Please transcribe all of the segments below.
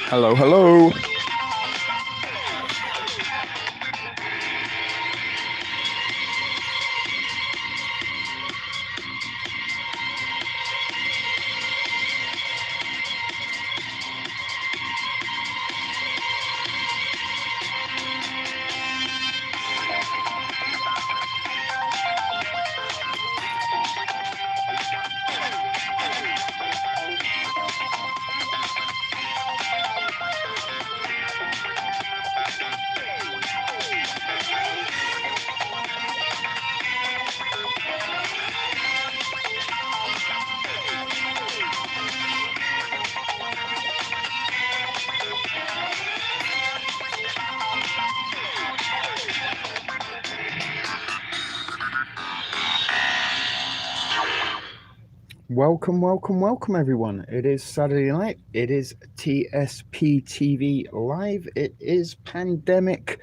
Hello, hello. Welcome, welcome, welcome, everyone. It is Saturday night. It is TSP TV Live. It is pandemic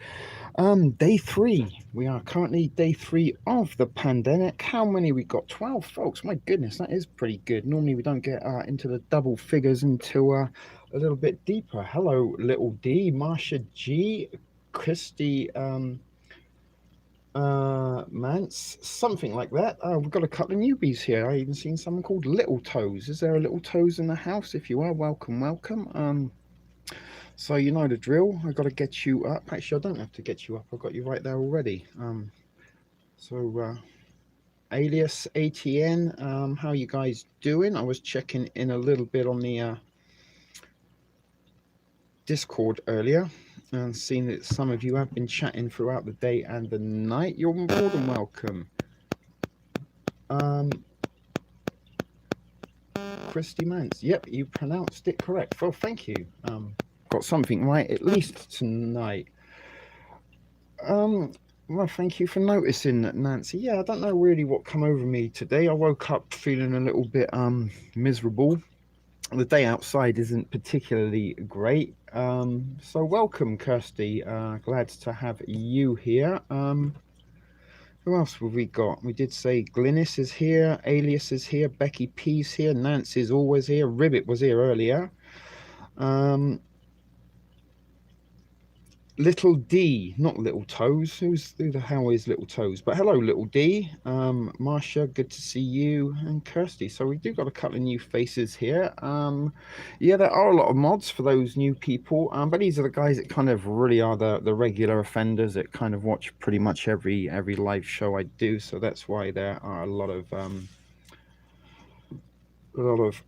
day 3. We are currently day 3 of the pandemic. How many we got? 12 folks. My goodness, that is pretty good. Normally we don't get into the double figures until a little bit deeper. Hello, Little D, Marsha G, Christy, Mance, something like that. We've got a couple of newbies here. I even seen someone called Little Toes. Is there a Little Toes in the house? If you are, welcome, welcome. So you know the drill. I got to get you up. Actually, I don't have to get you up. I've got you right there already. Alias ATN, how you guys doing? I was checking in a little bit on the Discord earlier and seeing that some of you have been chatting throughout the day and the night. You're more than welcome. Christy Mance. Yep, you pronounced it correct. Well, thank you. Got something right at least tonight. Well, thank you for noticing, Nancy. Yeah, I don't know really what come over me today. I woke up feeling a little bit miserable. The day outside isn't particularly great. So welcome, Kirsty. Glad to have you here. Who else have we got? We did say Glynis is here, Alias is here, Becky P's here, Nancy's always here, Ribbit was here earlier. Little D, not Little Toes. Who the hell is Little Toes? But hello, Little D. Marsha, good to see you, and Kirsty. So we do got a couple of new faces here. Yeah, there are a lot of mods for those new people. But these are the guys that kind of really are the regular offenders that kind of watch pretty much every live show I do. So that's why there are a lot of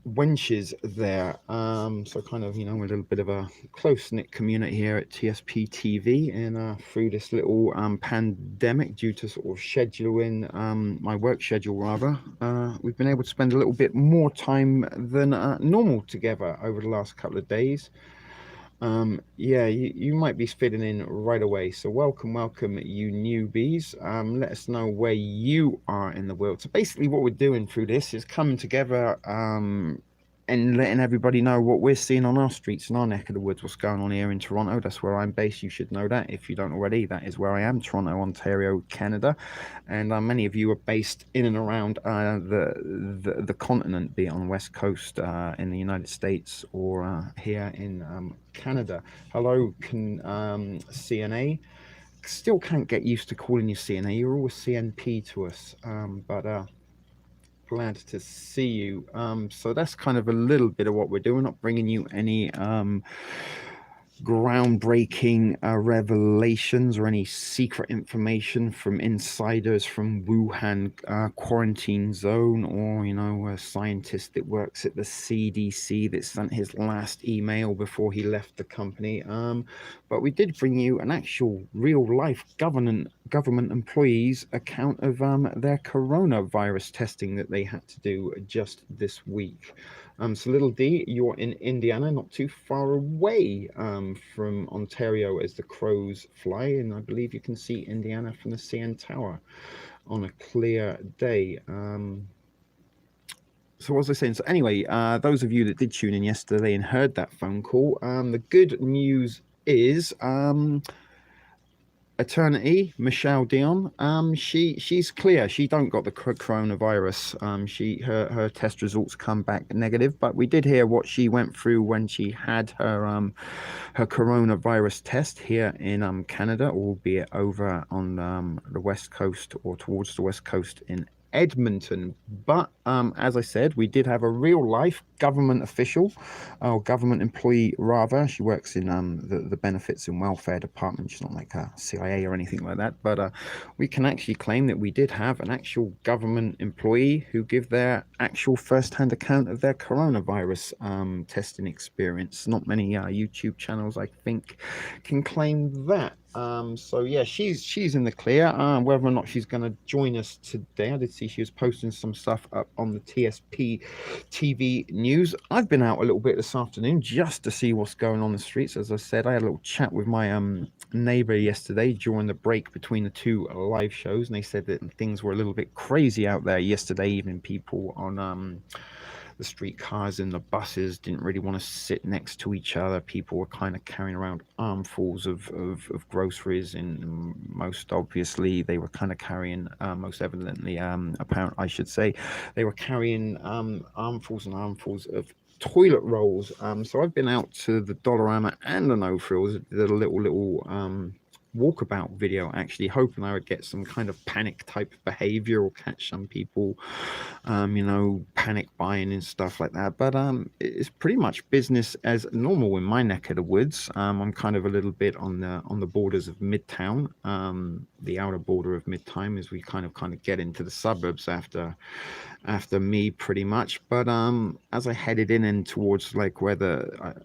wenches there, so kind of, you know, a little bit of a close-knit community here at TSP TV, and through this little pandemic, due to sort of scheduling, my work schedule rather, we've been able to spend a little bit more time than normal together over the last couple of days. Yeah, you might be fitting in right away. So welcome, you newbies. Let us know where you are in the world. So basically what we're doing through this is coming together and letting everybody know what we're seeing on our streets in our neck of the woods, what's going on here in Toronto. That's where I'm based. You should know that if you don't already. That is where I am, Toronto, Ontario, Canada. And many of you are based in and around the continent, be it on the West Coast in the United States or here in Canada. Hello, CNA. Still can't get used to calling you CNA. You're always CNP to us, but glad to see you. So that's kind of a little bit of what we're doing. Not bringing you any groundbreaking revelations or any secret information from insiders from Wuhan quarantine zone, or, you know, a scientist that works at the CDC that sent his last email before he left the company. But we did bring you an actual real life government employees account of their coronavirus testing that they had to do just this week. So Little D, you're in Indiana, not too far away from Ontario as the crows fly, and I believe you can see Indiana from the CN Tower on a clear day. So what was I saying? So anyway, those of you that did tune in yesterday and heard that phone call, the good news is Eternity, Michelle Dion, she's clear. She don't got the coronavirus. Her test results come back negative, but we did hear what she went through when she had her coronavirus test here in Canada, albeit over on the west coast or towards the west coast in Edmonton. But as I said, we did have a real life government official, or government employee rather. She works in the benefits and welfare department. She's not like a CIA or anything like that. But we can actually claim that we did have an actual government employee who give their actual first-hand account of their coronavirus testing experience. Not many YouTube channels, I think, can claim that. So yeah, she's in the clear. Whether or not she's going to join us today, I did see she was posting some stuff up on the TSP TV news. I've been out a little bit this afternoon just to see what's going on the streets. As I said, I had a little chat with my neighbor yesterday during the break between the two live shows, and they said that things were a little bit crazy out there yesterday. Even people on the streetcars and the buses didn't really want to sit next to each other. People were kind of carrying around armfuls of groceries, and most obviously they were kind of carrying, most evidently, apparent, I should say, they were carrying armfuls and armfuls of toilet rolls. So I've been out to the Dollarama and the No Frills, did a little walkabout video, actually hoping I would get some kind of panic type behavior or catch some people panic buying and stuff like that. But it's pretty much business as normal in my neck of the woods. I'm kind of a little bit on the borders of Midtown, the outer border of Midtown, as we kind of get into the suburbs after me pretty much. But as I headed in towards like where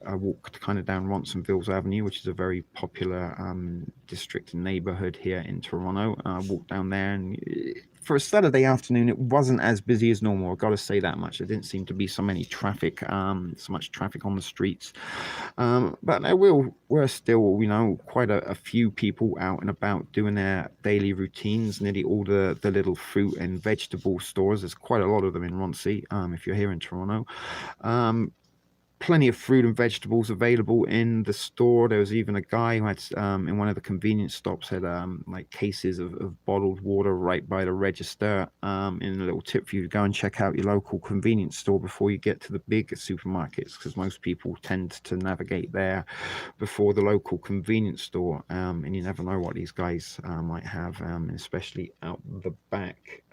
I walked kind of down Ronsonville's Avenue, which is a very popular district and neighborhood here in Toronto. I walked down there, and for a Saturday afternoon, it wasn't as busy as normal. I've got to say that much. There didn't seem to be so much traffic on the streets. But there were still, quite a few people out and about doing their daily routines. Nearly all the little fruit and vegetable stores. There's quite a lot of them in Roncy, if you're here in Toronto. Plenty of fruit and vegetables available in the store. There was even a guy who had in one of the convenience stops had like cases of bottled water right by the register, in a little tip for you to go and check out your local convenience store before you get to the big supermarkets, because most people tend to navigate there before the local convenience store, and you never know what these guys might have, especially out the back.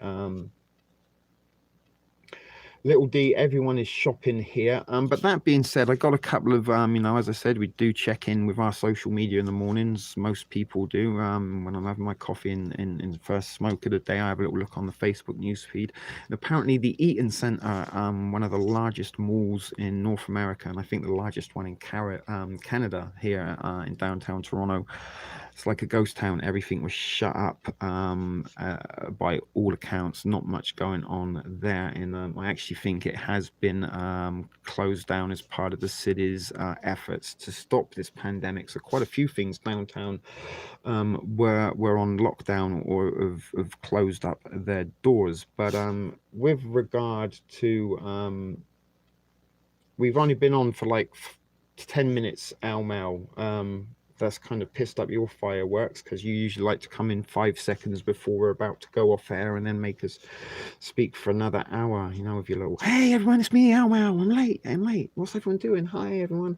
Little D, everyone is shopping here. But that being said, I got a couple of, as I said, we do check in with our social media in the mornings. Most people do. When I'm having my coffee in the first smoke of the day, I have a little look on the Facebook newsfeed. And apparently the Eaton Centre, one of the largest malls in North America, and I think the largest one in Canada here in downtown Toronto, it's like a ghost town. Everything was shut up by all accounts. Not much going on there. And I actually think it has been closed down as part of the city's efforts to stop this pandemic. So quite a few things downtown were on lockdown or have closed up their doors. But with regard to, we've only been on for like 10 minutes, Al Mel. That's kind of pissed up your fireworks, because you usually like to come in 5 seconds before we're about to go off air and then make us speak for another hour, with your little, hey everyone, it's me, Al Mal, I'm late, what's everyone doing, hi everyone.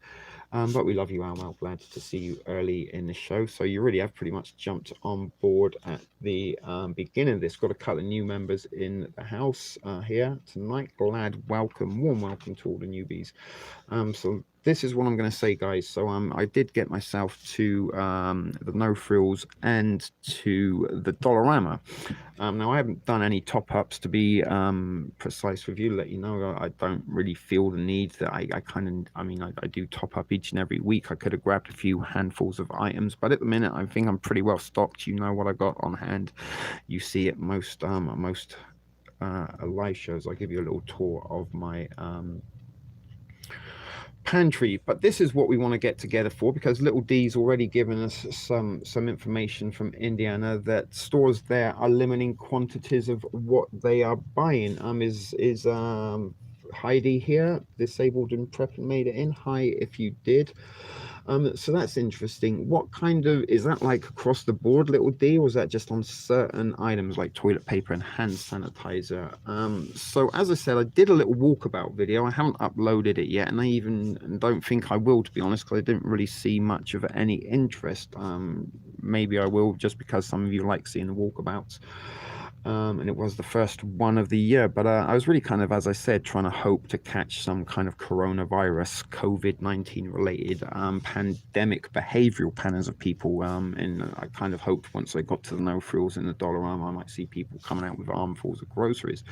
But we love you, Al Mal. Glad to see you early in the show. So you really have pretty much jumped on board at the beginning of this. Got a couple of new members in the house here tonight. Warm welcome to all the newbies. So this is what I'm going to say, guys. So I did get myself to the No Frills and to the Dollarama. Now I haven't done any top-ups, to be precise with you, let you know. I don't really feel the need that I do top up each and every week. I could have grabbed a few handfuls of items, but at the minute I think I'm pretty well stocked. You know what I got on hand. You see it most live shows. I give you a little tour of my pantry. But this is what we want to get together for, because little D's already given us some information from Indiana that stores there are limiting quantities of what they are buying. Heidi here, disabled and prep and made it in. Hi, if you did. So that's interesting. What kind of, is that like across the board, little D, or is that just on certain items like toilet paper and hand sanitizer? So as I said, I did a little walkabout video. I haven't uploaded it yet, and I even don't think I will, to be honest, because I didn't really see much of any interest. Maybe I will, just because some of you like seeing the walkabouts. And it was the first one of the year, but I was really kind of, as I said, trying to hope to catch some kind of coronavirus, COVID-19 related pandemic behavioral patterns of people, and I kind of hoped once I got to the no frills in the Dollarama, I might see people coming out with armfuls of groceries.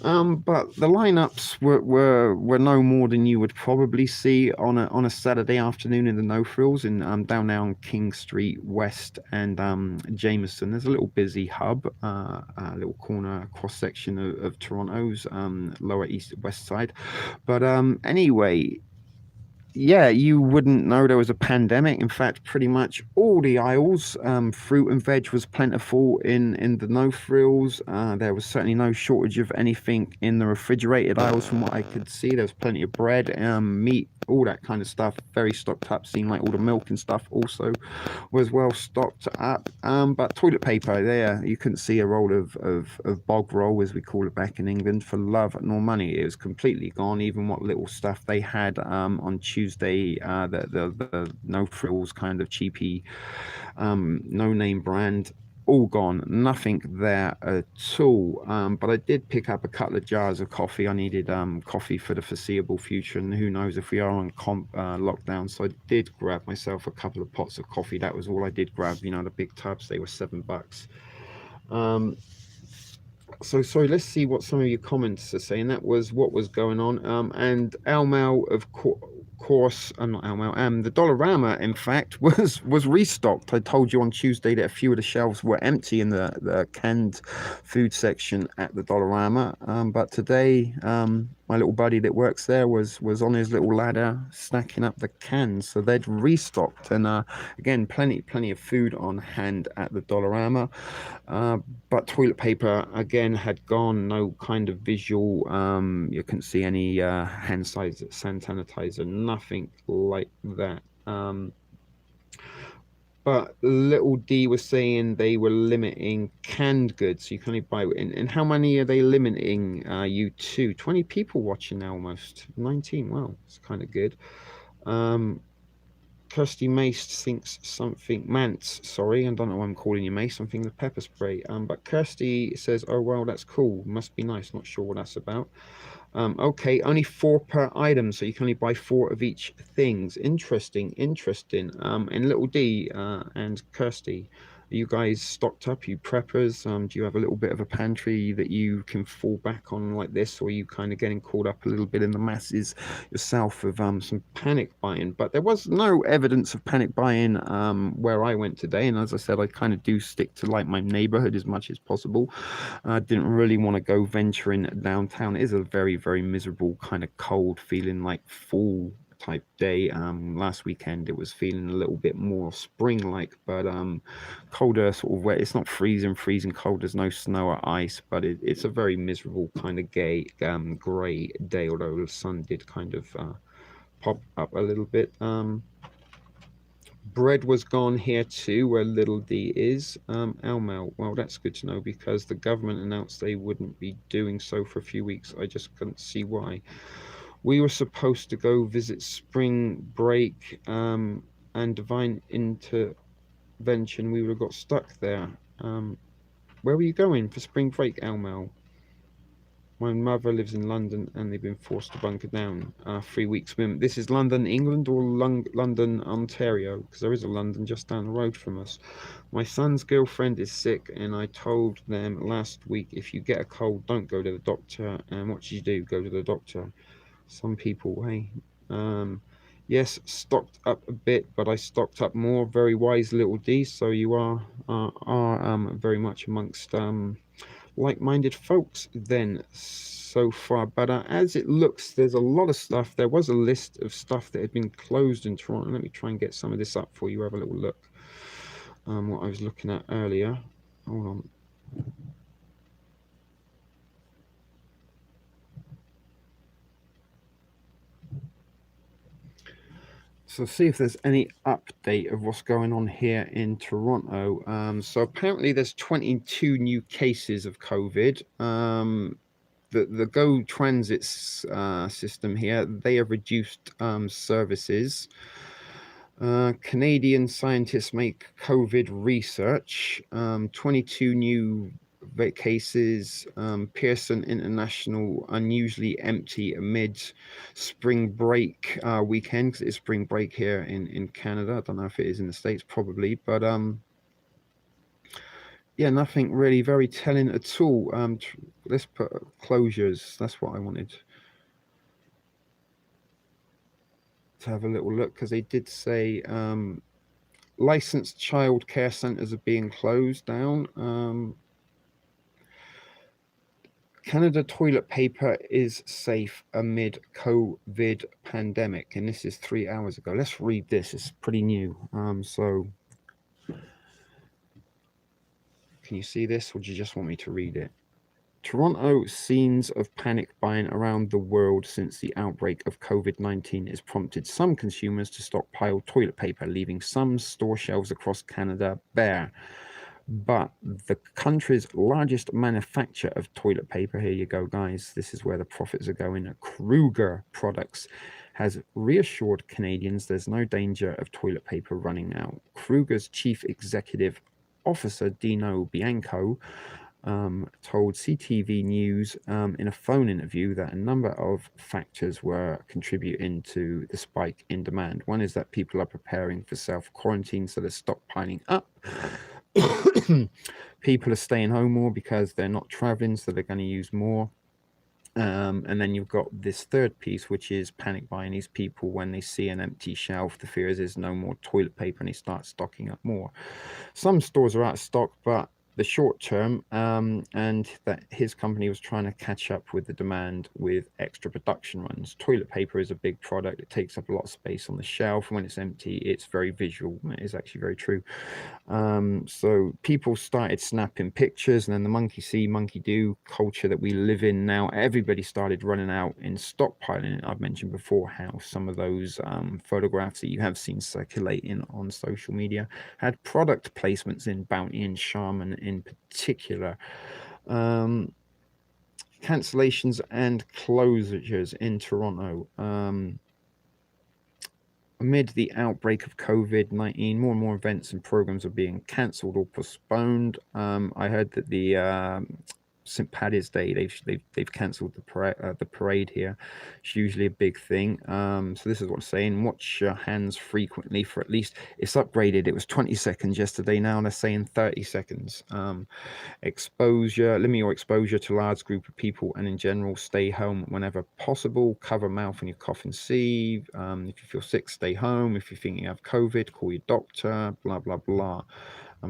But the lineups were no more than you would probably see on a Saturday afternoon in the no frills in down now on King Street West and Jameson. There's a little busy hub, a little corner cross section of Toronto's lower east west side. But anyway, yeah, you wouldn't know there was a pandemic. In fact, pretty much all the aisles, fruit and veg was plentiful in the no frills. There was certainly no shortage of anything in the refrigerated aisles from what I could see. There was plenty of bread, meat, all that kind of stuff. Very stocked up. Seemed like all the milk and stuff also was well stocked up. But toilet paper, there you couldn't see a roll of bog roll, as we call it back in England, for love nor money. It was completely gone. Even what little stuff they had on Tuesday, the no frills kind of cheapy, no name brand, all gone. Nothing there at all. But I did pick up a couple of jars of coffee. I needed coffee for the foreseeable future, and who knows if we are on lockdown. So I did grab myself a couple of pots of coffee. That was all I did grab. You know, the big tubs, they were $7. So sorry, let's see what some of your comments are saying. That was what was going on. And Almel, of course, not Almel, the Dollarama, in fact, was restocked. I told you on Tuesday that a few of the shelves were empty in the canned food section at the Dollarama. But today, my little buddy that works there was on his little ladder snacking up the cans. So they'd restocked, and again, plenty of food on hand at the Dollarama. But toilet paper again had gone. No kind of visual. You couldn't see any hand sanitizer. Nothing like that. But little D was saying they were limiting canned goods. You can only buy it. And how many are they limiting you to? 20 people watching now, almost 19. Wow, it's kind of good. Kirsty Mace thinks something, Mance, sorry, I don't know why I'm calling you Mace, I'm thinking of pepper spray. But Kirsty says, oh, well, that's cool, must be nice, not sure what that's about. Okay, only 4 per item, so you can only buy 4 of each things. Interesting. And little D and Kirsty, are you guys stocked up, you preppers? Do you have a little bit of a pantry that you can fall back on like this, or are you kind of getting caught up a little bit in the masses yourself of some panic buying? But there was no evidence of panic buying where I went today, and as I said, I kind of do stick to like my neighborhood as much as possible. I didn't really want to go venturing downtown. It is a very miserable kind of cold, feeling like fall type day. Last weekend it was feeling a little bit more spring like, but colder, sort of wet. It's not freezing cold, there's no snow or ice, but it's a very miserable kind of grey day, although the sun did kind of pop up a little bit. Bread was gone here too, where little D is. Elmel, well, that's good to know, because the government announced they wouldn't be doing so for a few weeks. I just couldn't see why. We were supposed to go visit Spring Break and Divine Intervention. We would have got stuck there. Where were you going for Spring Break, Elmel? My mother lives in London and they've been forced to bunker down 3 weeks. This is London, England, or London, Ontario? Because there is a London just down the road from us. My son's girlfriend is sick, and I told them last week, if you get a cold, don't go to the doctor. And what did you do? Go to the doctor. Some people, hey. Yes, stocked up a bit, but I stocked up more. Very wise, little D. So you are very much amongst like-minded folks then so far. But as it looks, there's a lot of stuff. There was a list of stuff that had been closed in Toronto. Let me try and get some of this up for you. Have a little look. What I was looking at earlier. Hold on. So see if there's any update of what's going on here in Toronto. So apparently there's 22 new cases of COVID. The Go Transit system here, they have reduced services. Canadian scientists make COVID research. 22 new cases. Pearson International unusually empty amid spring break weekend, because it's spring break here in Canada. I don't know if it is in the States, probably, but yeah, nothing really very telling at all. Let's put closures. That's what I wanted to have a little look, because they did say licensed child care centres are being closed down. Canada toilet paper is safe amid COVID pandemic, and this is 3 hours ago. Let's read this. It's pretty new. So can you see this, or do you just want me to read it? Toronto scenes of panic buying around the world since the outbreak of COVID-19 has prompted some consumers to stockpile toilet paper, leaving some store shelves across Canada bare. But the country's largest manufacturer of toilet paper, here you go, guys, this is where the profits are going, Kruger Products, has reassured Canadians there's no danger of toilet paper running out. Kruger's chief executive officer, Dino Bianco, told CTV News in a phone interview that a number of factors were contributing to the spike in demand. One is that people are preparing for self-quarantine, so they're stockpiling up. People are staying home more because they're not traveling, so they're going to use more. And then you've got this third piece, which is panic buying. These people, when they see an empty shelf, the fear is there's no more toilet paper, and they start stocking up more. Some stores are out of stock, but the short term, and that his company was trying to catch up with the demand with extra production runs. Toilet paper is a big product. It takes up a lot of space on the shelf. When it's empty, it's very visual. It is actually very true. So people started snapping pictures, and then the monkey see, monkey do culture that we live in now, everybody started running out in stockpiling. I've mentioned before how some of those photographs that you have seen circulating on social media had product placements in Bounty and Charmin in particular. Cancellations and closures in Toronto. Amid the outbreak of COVID-19, more and more events and programs are being cancelled or postponed. I heard that the St. Paddy's Day, they've cancelled the parade here. It's usually a big thing. So this is what I'm saying. Wash your hands frequently for at least, it's upgraded. It was 20 seconds yesterday. Now they're saying 30 seconds. Limit your exposure to large group of people, and in general, stay home whenever possible. Cover mouth when you cough and sneeze. If you feel sick, stay home. If you think you have COVID, call your doctor. Blah blah blah.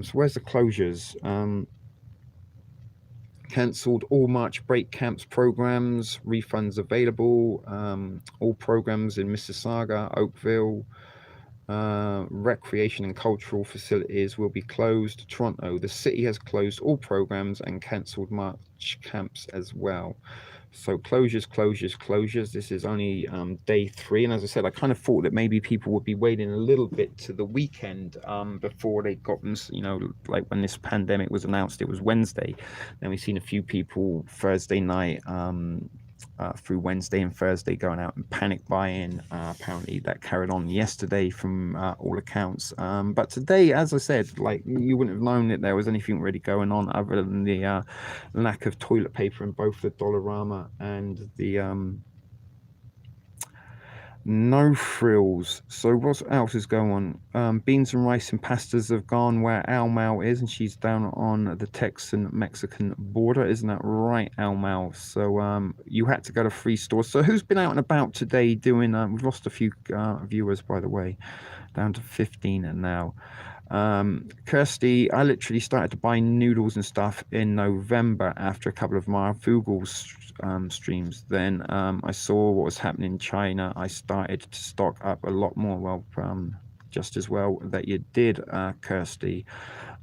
So where's the closures? Cancelled all March break camps programs, refunds available. All programs in Mississauga, Oakville, recreation and cultural facilities will be closed. Toronto, the city has closed all programs and cancelled March camps as well. So closures. This is only day 3, and as I said, I kind of thought that maybe people would be waiting a little bit to the weekend before they got them. You know, like when this pandemic was announced, it was Wednesday. Then we've seen a few people Thursday night through Wednesday and Thursday going out and panic buying. Apparently that carried on yesterday from all accounts. But today, as I said, like, you wouldn't have known that there was anything really going on other than the lack of toilet paper in both the Dollarama and the No Frills. So what else is going on? Beans and rice and pastas have gone where Al Mal is, and she's down on the Texan-Mexican border. Isn't that right, Al Mal? So you had to go to free stores. So who's been out and about today doing... we've lost a few viewers, by the way, down to 15 now. Kirsty, I literally started to buy noodles and stuff in November after a couple of my Google streams. Then I saw what was happening in China. I started to stock up a lot more. Well, just as well that you did, Kirsty.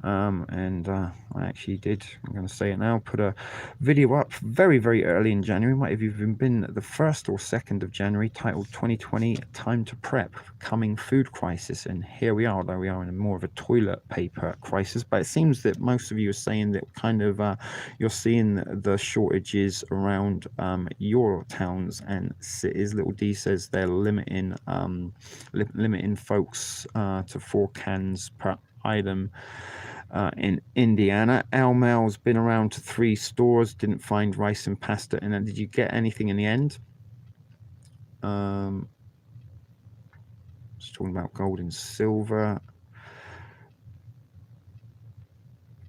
And I actually did, I'm going to say it now, put a video up very, very early in January, might have even been the 1st or 2nd of January, titled 2020 Time to Prep, Coming Food Crisis. And here we are, although we are in more of a toilet paper crisis, but it seems that most of you are saying that kind of you're seeing the shortages around your towns and cities. Little D says they're limiting folks to 4 cans per item in Indiana. Elmel's been around to 3 stores, didn't find rice and pasta. And did you get anything in the end? Just talking about gold and silver.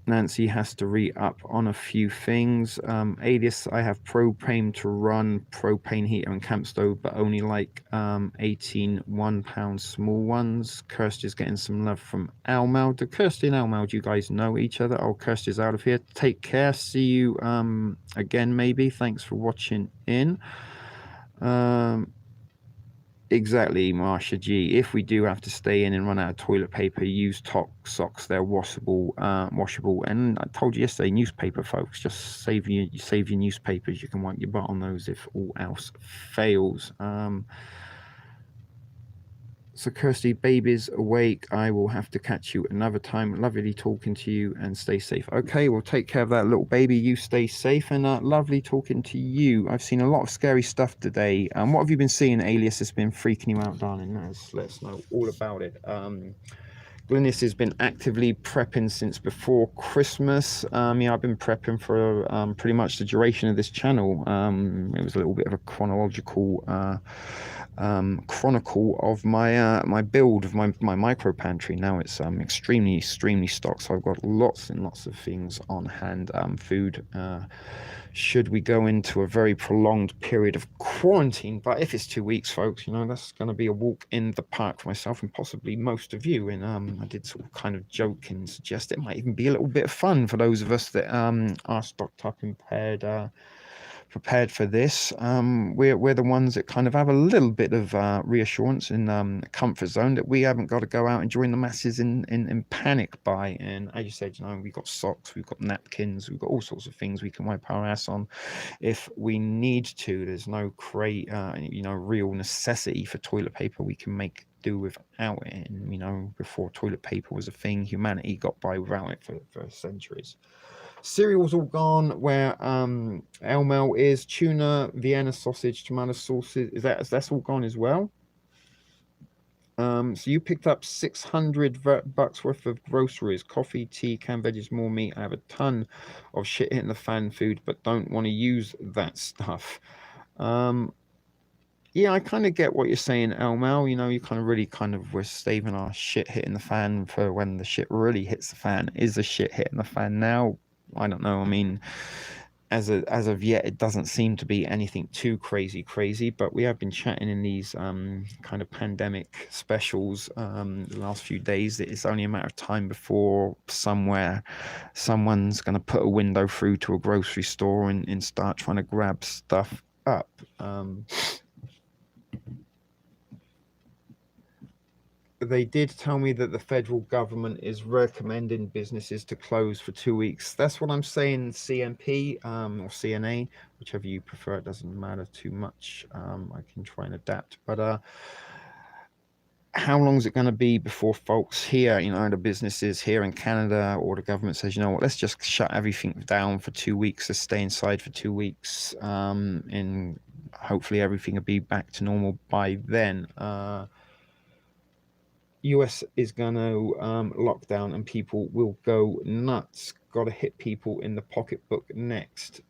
Nancy has to re-up on a few things. Alias, I have propane to run, propane heater and camp stove, but only like 18 1-pound small ones. Kirsty's getting some love from Almel. Do Kirsty and Almel, do you guys know each other? Oh, Kirsty's out of here. Take care. See you again, maybe. Thanks for watching in. Exactly, Marsha G. If we do have to stay in and run out of toilet paper, use top socks. They're washable. And I told you yesterday, newspaper, folks. Just save your newspapers. You can wipe your butt on those if all else fails. So Kirsty, baby's awake. I will have to catch you another time. Lovely talking to you, and stay safe. Okay, well, take care of that little baby. You stay safe, and lovely talking to you. I've seen a lot of scary stuff today. What have you been seeing, Alias, that's been freaking you out, darling? Let us know all about it. Glynis has been actively prepping since before Christmas. Yeah, I've been prepping for pretty much the duration of this channel. It was a little bit of a chronological chronicle of my my build of my micro pantry. Now it's extremely stocked, so I've got lots and lots of things on hand. Food should we go into a very prolonged period of quarantine. But if it's 2 weeks, folks, you know, that's going to be a walk in the park for myself and possibly most of you. And I did sort of kind of joke and suggest it might even be a little bit of fun for those of us that are stocked up and prepared for this. We're the ones that kind of have a little bit of reassurance and comfort zone that we haven't got to go out and join the masses in panic buy. And as you said, you know, we've got socks, we've got napkins, we've got all sorts of things we can wipe our ass on if we need to. There's no real necessity for toilet paper. We can make do without it. And, you know, before toilet paper was a thing, humanity got by without it for centuries. Cereal's all gone. Where Elmel is, tuna, Vienna sausage, tomato sauces. That's all gone as well. So you picked up 600 bucks worth of groceries: coffee, tea, canned veggies, more meat. I have a ton of shit hitting the fan food, but don't want to use that stuff. Yeah, I kind of get what you're saying, Elmel. You know, you we're saving our shit hitting the fan for when the shit really hits the fan. Is the shit hitting the fan now? I don't know. I mean, as of yet, it doesn't seem to be anything too crazy. But we have been chatting in these kind of pandemic specials the last few days that it's only a matter of time before someone's going to put a window through to a grocery store and start trying to grab stuff up. They did tell me that the federal government is recommending businesses to close for 2 weeks. That's what I'm saying, CMP or CNA, whichever you prefer. It doesn't matter too much. I can try and adapt. But how long is it going to be before folks here, you know, the businesses here in Canada or the government says, you know what, let's just shut everything down for 2 weeks, let's stay inside for 2 weeks, and hopefully everything will be back to normal by then. US is going to lock down and people will go nuts. Got to hit people in the pocketbook next.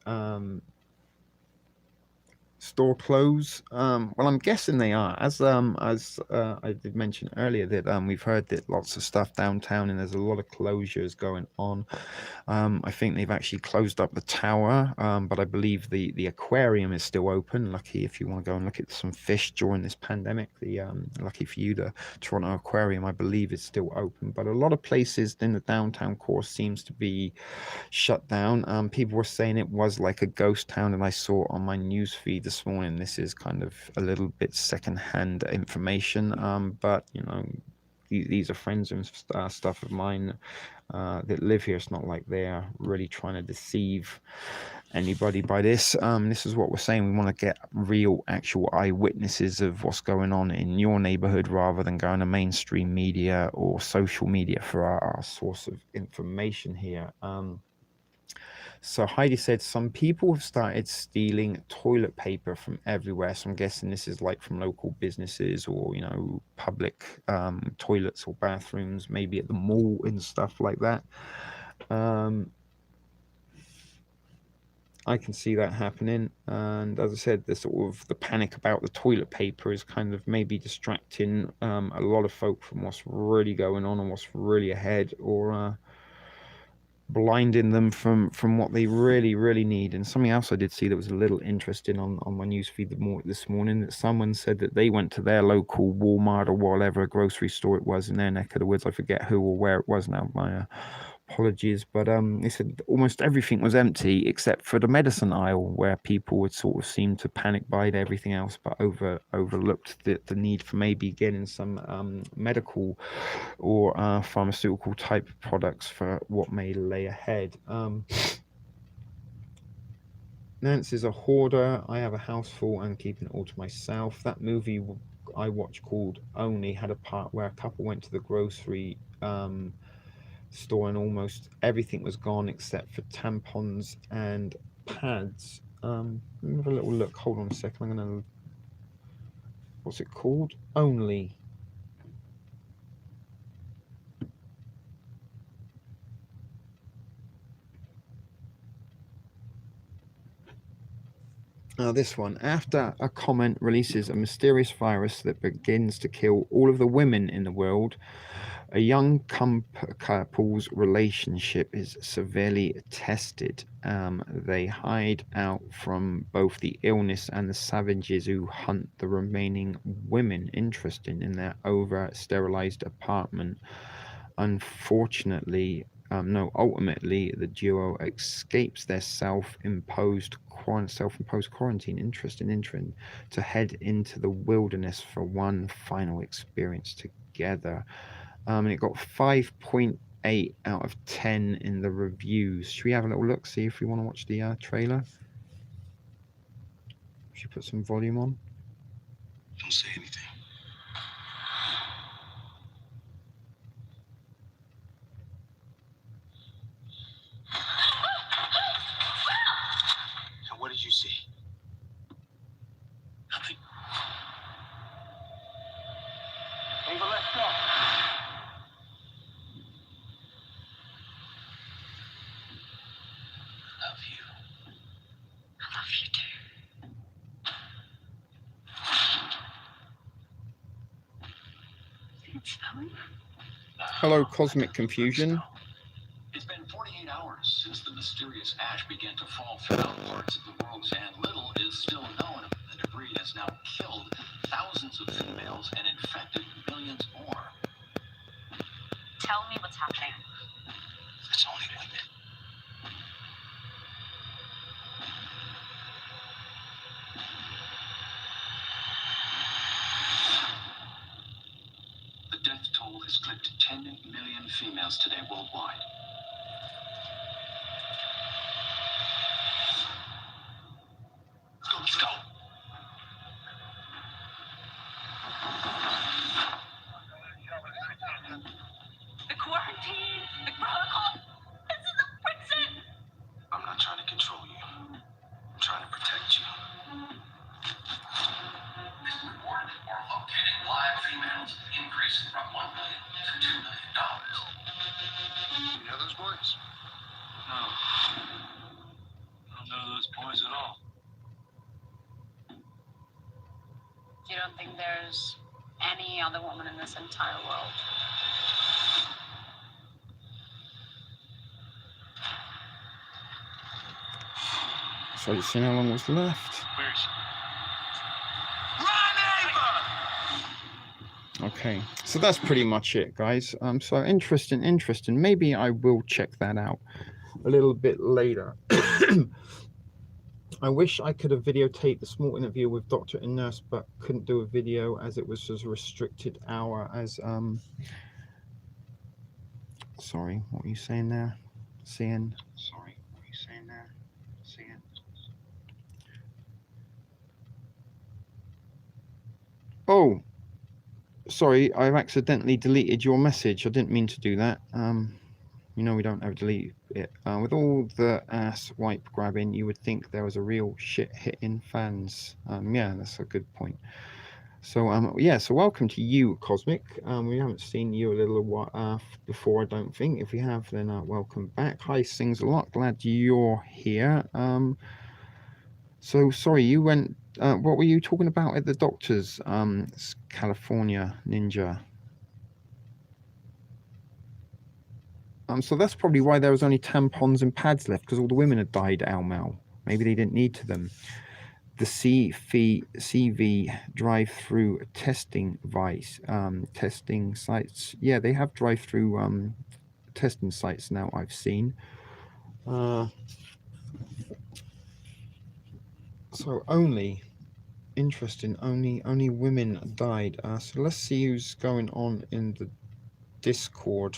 Store close. Well, I'm guessing they are. As I did mention earlier that we've heard that lots of stuff downtown and there's a lot of closures going on. I think they've actually closed up the tower, but I believe the aquarium is still open. Lucky if you want to go and look at some fish during this pandemic. Lucky for you, the Toronto Aquarium, I believe, is still open. But a lot of places in the downtown core seems to be shut down. People were saying it was like a ghost town, and I saw on my news feed this morning. This is kind of a little bit secondhand information, but you know, these are friends and stuff of mine that live here. It's not like they're really trying to deceive anybody by this. This is what we're saying. We want to get real, actual eyewitnesses of what's going on in your neighborhood rather than going to mainstream media or social media for our source of information here. So Heidi said some people have started stealing toilet paper from everywhere. So I'm guessing this is like from local businesses or, you know, public toilets or bathrooms, maybe at the mall and stuff like that. I can see that happening. And as I said, the panic about the toilet paper is kind of maybe distracting a lot of folk from what's really going on and what's really ahead, or blinding them from what they really need. And something else I did see that was a little interesting on my newsfeed this morning, that someone said that they went to their local Walmart or whatever grocery store it was in their neck of the woods. I forget who or where it was now, my apologies, but they said almost everything was empty except for the medicine aisle, where people would sort of seem to panic buy everything else, but overlooked the need for maybe getting some medical or pharmaceutical type products for what may lay ahead. Nancy's a hoarder. I have a house full and keeping it all to myself. That movie I watched called Only had a part where a couple went to the grocery store and almost everything was gone except for tampons and pads. Let me have a little look. Hold on a second. I'm gonna. What's it called? Only. Now this one. After a comment releases a mysterious virus that begins to kill all of the women in the world, a young couple's relationship is severely tested. They hide out from both the illness and the savages who hunt the remaining women. Interesting, in their over-sterilized apartment. Ultimately, the duo escapes their self-imposed quarantine. Interesting, to head into the wilderness for one final experience together. And it got 5.8 out of 10 in the reviews. Should we have a little look, see if we want to watch the trailer? Should put some volume on? Don't say anything. And what did you see? Nothing. Ava, let's go. Hello, Cosmic Confusion. It's been 48 hours since the mysterious ash began to fall throughout parts of the world, and little is still known. The debris has now killed thousands of females and infected millions more. Tell me what's happening. It's only women. The death toll has clipped 10 million females today worldwide. Let's go. The quarantine, the protocol, this is a prison. I'm not trying to control you. I'm trying to protect you. This report are located live females increasing from $1 million to $2 million. You know those boys? No. I don't know those boys at all. You don't think there's any other woman in this entire world? So you've seen how long was left. Where is she? Okay, so that's pretty much it, guys. So interesting. Maybe I will check that out a little bit later. I wish I could have videotaped the small interview with doctor and nurse, but couldn't do a video as it was a restricted hour. As sorry, what were you saying there? CN. Sorry, what were you saying there? CN. Oh, sorry, I've accidentally deleted your message. I didn't mean to do that. You know we don't ever delete it. With all the ass wipe grabbing, you would think there was a real shit hitting fans. Yeah, that's a good point. So yeah, so welcome to you, Cosmic. We haven't seen you a little while before, I don't think. If we have, then welcome back. Hi, Sings a Lot. Glad you're here. So sorry, you went. What were you talking about at the doctor's? California Ninja. So that's probably why there was only tampons and pads left, because all the women had died, Almal. Maybe they didn't need to them. The CV drive-through testing testing sites. Yeah, they have drive-through testing sites now, I've seen. So only, interesting, only women died. So let's see who's going on in the Discord.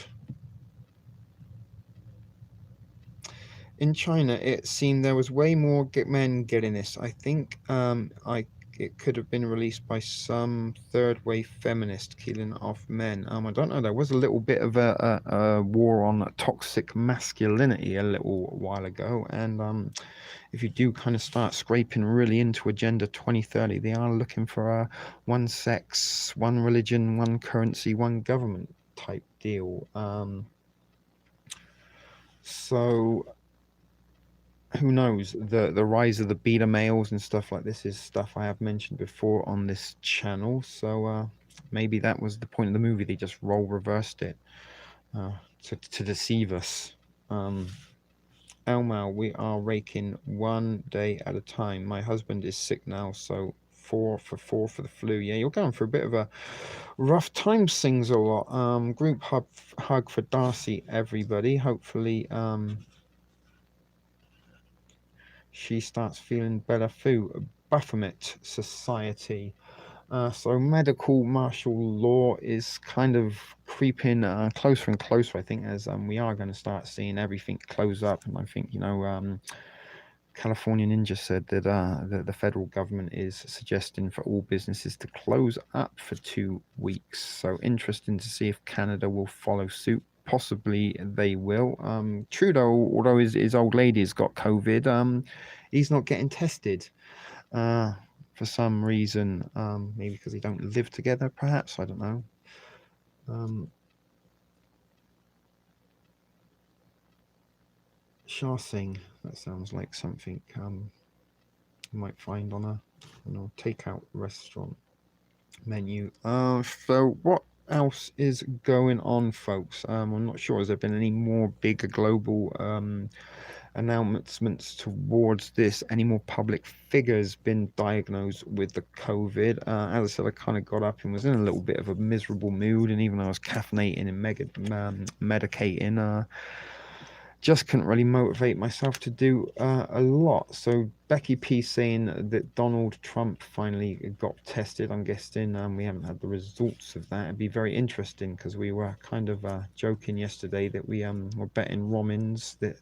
In China, it seemed there was way more men getting this. I think it could have been released by some third-wave feminist killing off men. I don't know. There was a little bit of a war on toxic masculinity a little while ago, and if you do kind of start scraping really into Agenda 2030, they are looking for a one sex, one religion, one currency, one government type deal. So who knows, the rise of the beta males and stuff like this is stuff I have mentioned before on this channel. So maybe that was the point of the movie. They just reversed it to deceive us. Elmal, we are raking one day at a time. My husband is sick now, so 4 for the flu. Yeah, you're going for a bit of a rough time. Sings a lot. Group hug for Darcy, everybody. Hopefully she starts feeling better. Baphomet Society. So medical martial law is kind of creeping closer and closer, I think, as we are going to start seeing everything close up. And I think, California Ninja said that the federal government is suggesting for all businesses to close up for 2 weeks. So interesting to see if Canada will follow suit. Possibly they will. Trudeau, although his old lady's got COVID, he's not getting tested for some reason. Maybe because they don't live together, perhaps. I don't know. Shah Singh, that sounds like something you might find on a takeout restaurant menu. So what else is going on, folks? I'm not sure. Has there been any more bigger global announcements towards this? Any more public figures been diagnosed with the COVID? As I said, I kind of got up and was in a little bit of a miserable mood, and even though I was caffeinating and medicating, just couldn't really motivate myself to do a lot. So Becky P saying that Donald Trump finally got tested. I'm guessing we haven't had the results of that. It'd be very interesting, because we were kind of joking yesterday that we were betting Romans that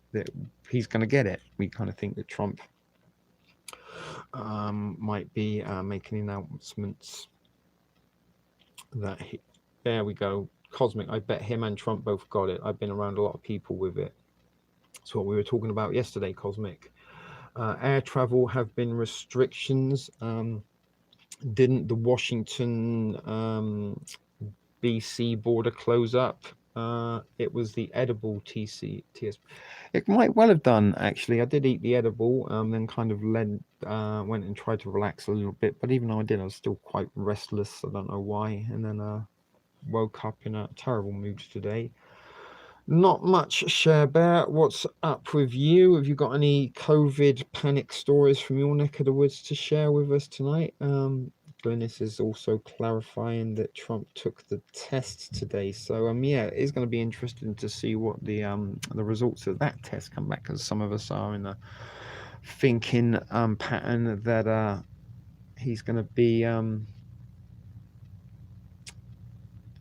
he's going to get it. We kind of think that Trump might be making announcements that there we go. Cosmic, I bet him and Trump both got it. I've been around a lot of people with it. That's what we were talking about yesterday, Cosmic. Air travel have been restrictions. Didn't the Washington BC border close up? It was the edible TS. It might well have done, actually. I did eat the edible, then kind of went and tried to relax a little bit. But even though I did, I was still quite restless. I don't know why. And then woke up in a terrible mood today. Not much, Share Bear. What's up with you? Have you got any COVID panic stories from your neck of the woods to share with us tonight? Glynis is also clarifying that Trump took the test today. So yeah, it's going to be interesting to see what the results of that test come back, because some of us are in the thinking pattern that he's going to be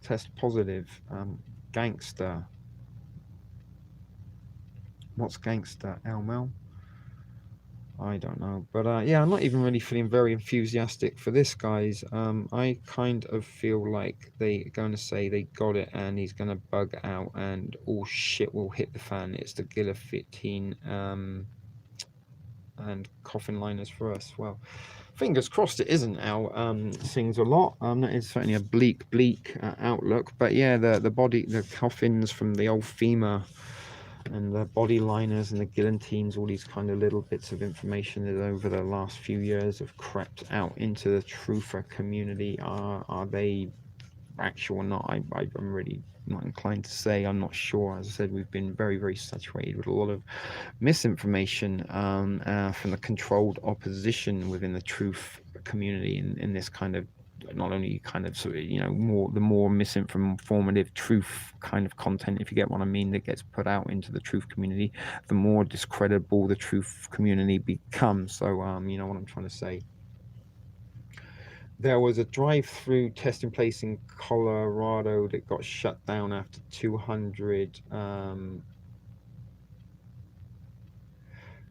test positive. Gangster. What's gangster? Elmel? I don't know, but yeah, I'm not even really feeling very enthusiastic for this, guys. I kind of feel like they're going to say they got it and he's going to bug out and all shit will hit the fan. It's the guillotine and coffin liners for us. Well, fingers crossed it isn't. Al sings a lot. That is certainly a bleak outlook, but yeah, the coffins from the old femur and the body liners and the guillotines, all these kind of little bits of information that over the last few years have crept out into the truther community. Are they actual or not? I'm really not inclined to say. I'm not sure. As I said, we've been very, very saturated with a lot of misinformation from the controlled opposition within the truth community in this kind of, not only kind of sort of, you know, more misinformative truth kind of content, if you get what I mean, that gets put out into the truth community, the more discreditable the truth community becomes. So you know what I'm trying to say. There was a drive-through testing place in Colorado that got shut down after 200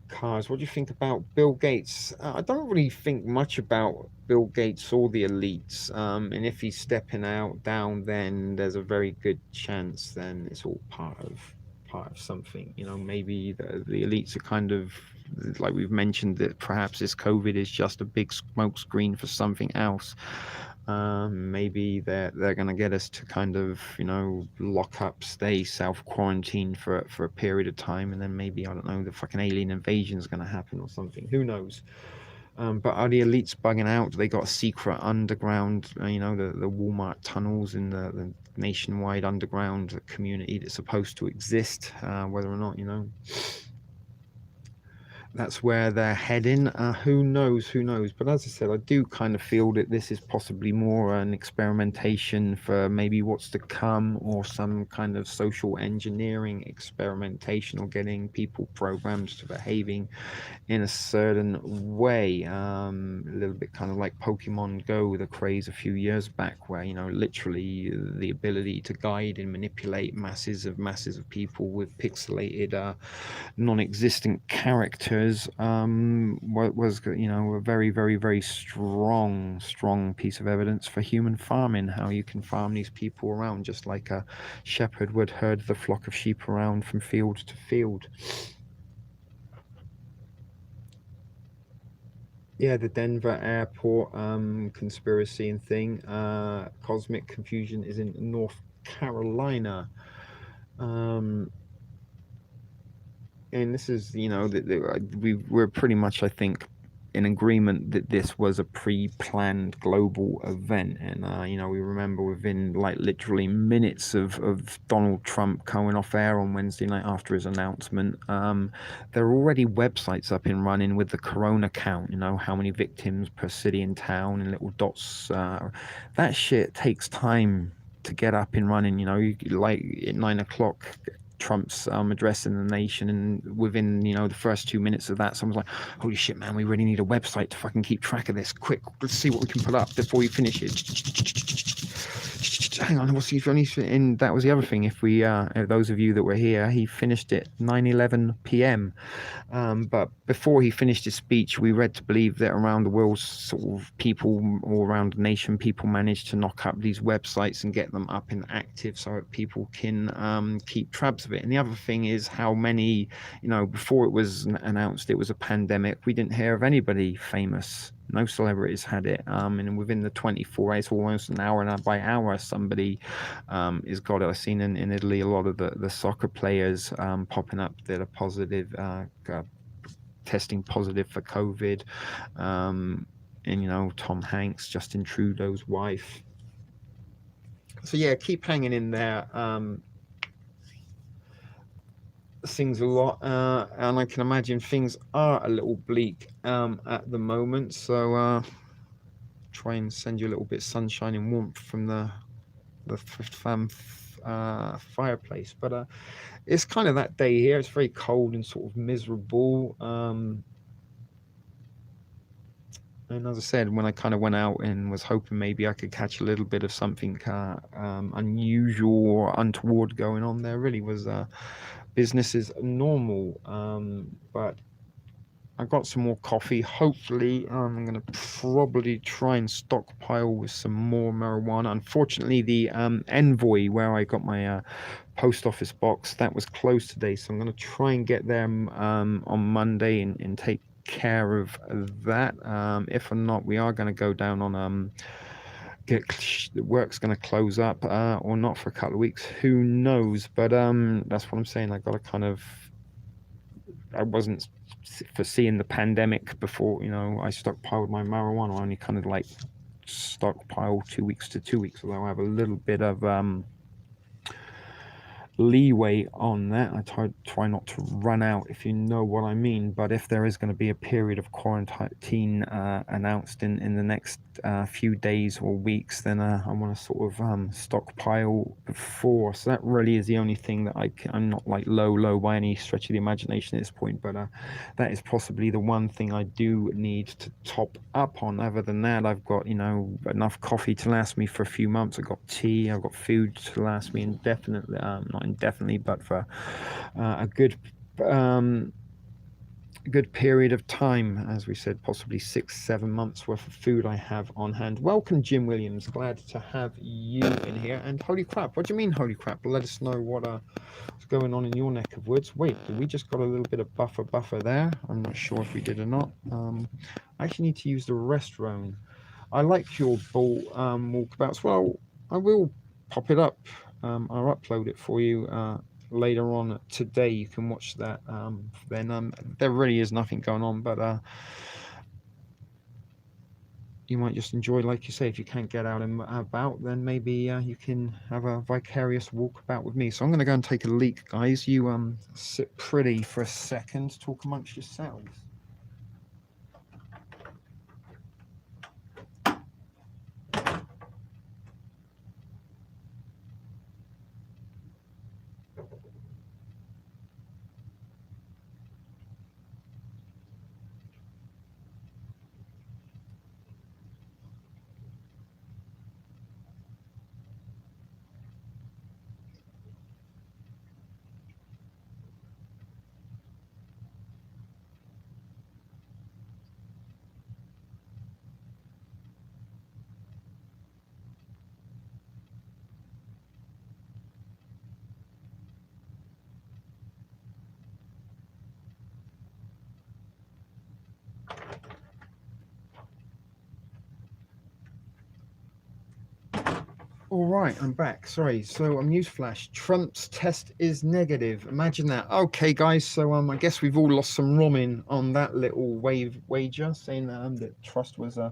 cars. What do you think about Bill Gates? I don't really think much about Bill Gates or the elites, and if he's stepping down, then there's a very good chance then it's all part of something. You know, maybe the elites are kind of, like we've mentioned, that perhaps this COVID is just a big smokescreen for something else. Maybe they're going to get us to kind of, you know, lock up, stay self-quarantine for a period of time, and then maybe, I don't know, the fucking alien invasion is going to happen or something. Who knows? But are the elites bugging out? They got a secret underground, you know, the Walmart tunnels in the nationwide underground community that's supposed to exist, whether or not, you know, that's where they're heading. Who knows? But as I said, I do kind of feel that this is possibly more an experimentation for maybe what's to come, or some kind of social engineering experimentation, or getting people programmed to behaving in a certain way. A little bit kind of like Pokemon Go, the craze a few years back, where, you know, literally the ability to guide and manipulate masses of people with pixelated non-existent characters was, you know, a very, very, very strong piece of evidence for human farming, how you can farm these people around just like a shepherd would herd the flock of sheep around from field to field. Yeah, the Denver airport conspiracy and thing. Cosmic confusion is in North Carolina. And this is, you know, we're pretty much, I think, in agreement that this was a pre-planned global event. And you know, we remember within like literally minutes of Donald Trump going off air on Wednesday night after his announcement, there are already websites up and running with the corona count, you know, how many victims per city and town and little dots. That shit takes time to get up and running. You know, like at 9 o'clock Trump's addressing the nation, and within, you know, the first 2 minutes of that, someone's like, holy shit, man, we really need a website to fucking keep track of this. Quick, let's see what we can put up before we finish it. Hang on, we'll see if only. And that was the other thing. If we, those of you that were here, he finished at 9:11 p.m. But before he finished his speech, we read to believe that around the world, sort of people all around the nation, people managed to knock up these websites and get them up and active so that people can keep tabs of it. And the other thing is how many, you know, before it was announced it was a pandemic, we didn't hear of anybody famous. No celebrities had it, and within the 24 hours, almost an hour and by hour, somebody has got it. I've seen in Italy a lot of the soccer players popping up that are positive, testing positive for COVID, and, you know, Tom Hanks, Justin Trudeau's wife. So yeah, keep hanging in there. Things a lot, and I can imagine things are a little bleak at the moment, so try and send you a little bit of sunshine and warmth from the fireplace. But it's kind of that day here. It's very cold and sort of miserable. And as I said, when I kind of went out and was hoping maybe I could catch a little bit of something unusual or untoward going on, there really was business as normal. But I got some more coffee. Hopefully, I'm going to probably try and stockpile with some more marijuana. Unfortunately, the Envoy, where I got my post office box, that was closed today. So I'm going to try and get them on Monday and take care of that. If not, we are going to go down on the work's going to close up or not for a couple of weeks. Who knows? But that's what I'm saying. I got to kind of. I wasn't foreseeing the pandemic before, I stockpiled my marijuana. I only kind of like stockpile 2 weeks to 2 weeks, although I have a little bit of leeway on that. I try not to run out, if you know what I mean. But if there is going to be a period of quarantine announced in the next few days or weeks, then I want to sort of stockpile before. So that really is the only thing that I'm not like low by any stretch of the imagination at this point, but that is possibly the one thing I do need to top up on. Other than that, I've got enough coffee to last me for a few months. I've got tea, I've got food to last me indefinitely, not indefinitely, but for a good period of time, as we said, possibly 6-7 months worth of food I have on hand. Welcome, Jim Williams. Glad to have you in here. And holy crap, what do you mean holy crap? Let us know what's going on in your neck of woods. Wait, did we just got a little bit of buffer there? I'm not sure if we did or not. I actually need to use the restroom. I like your ball walkabouts. Well, I will pop it up. I'll upload it for you later on today. You can watch that. Then there really is nothing going on, but you might just enjoy, like you say, if you can't get out and about, then maybe you can have a vicarious walkabout with me. So I'm going to go and take a leak, guys. You sit pretty for a second, talk amongst yourselves. All right, I'm back. Sorry. So newsflash: Trump's test is negative. Imagine that. Okay, guys. So I guess we've all lost some ramen on that little wager, saying that Trust was a.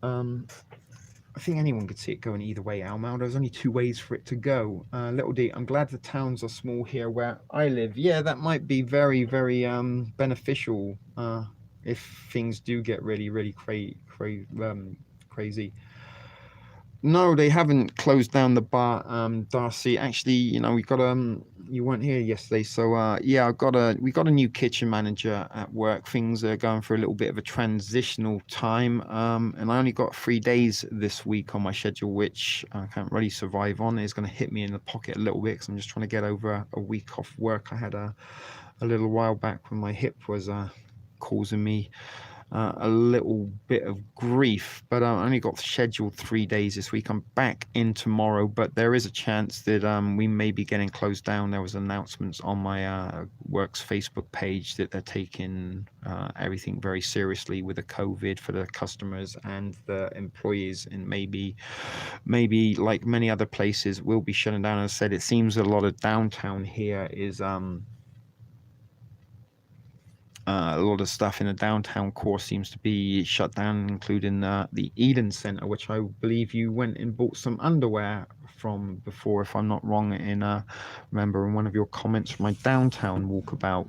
I think anyone could see it going either way, Almal. There's only 2 ways for it to go. Little D, I'm glad the towns are small here where I live. Yeah, that might be very, very beneficial if things do get really, really crazy. No, they haven't closed down the bar, Darcy. Actually, we got you weren't here yesterday, so yeah, we got a new kitchen manager at work. Things are going for a little bit of a transitional time, and I only got 3 days this week on my schedule, which I can't really survive on. It's going to hit me in the pocket a little bit because I'm just trying to get over a week off work I had a little while back when my hip was causing me a little bit of grief, but I only got scheduled 3 days this week. I'm back in tomorrow, but there is a chance that we may be getting closed down. There was announcements on my work's Facebook page that they're taking everything very seriously with the COVID for the customers and the employees, and maybe like many other places will be shutting down. As I said, it seems a lot of downtown here is a lot of stuff in the downtown core seems to be shut down, including the Eden Center, which I believe you went and bought some underwear from before, if I'm not wrong, in remember in one of your comments from my downtown walkabout.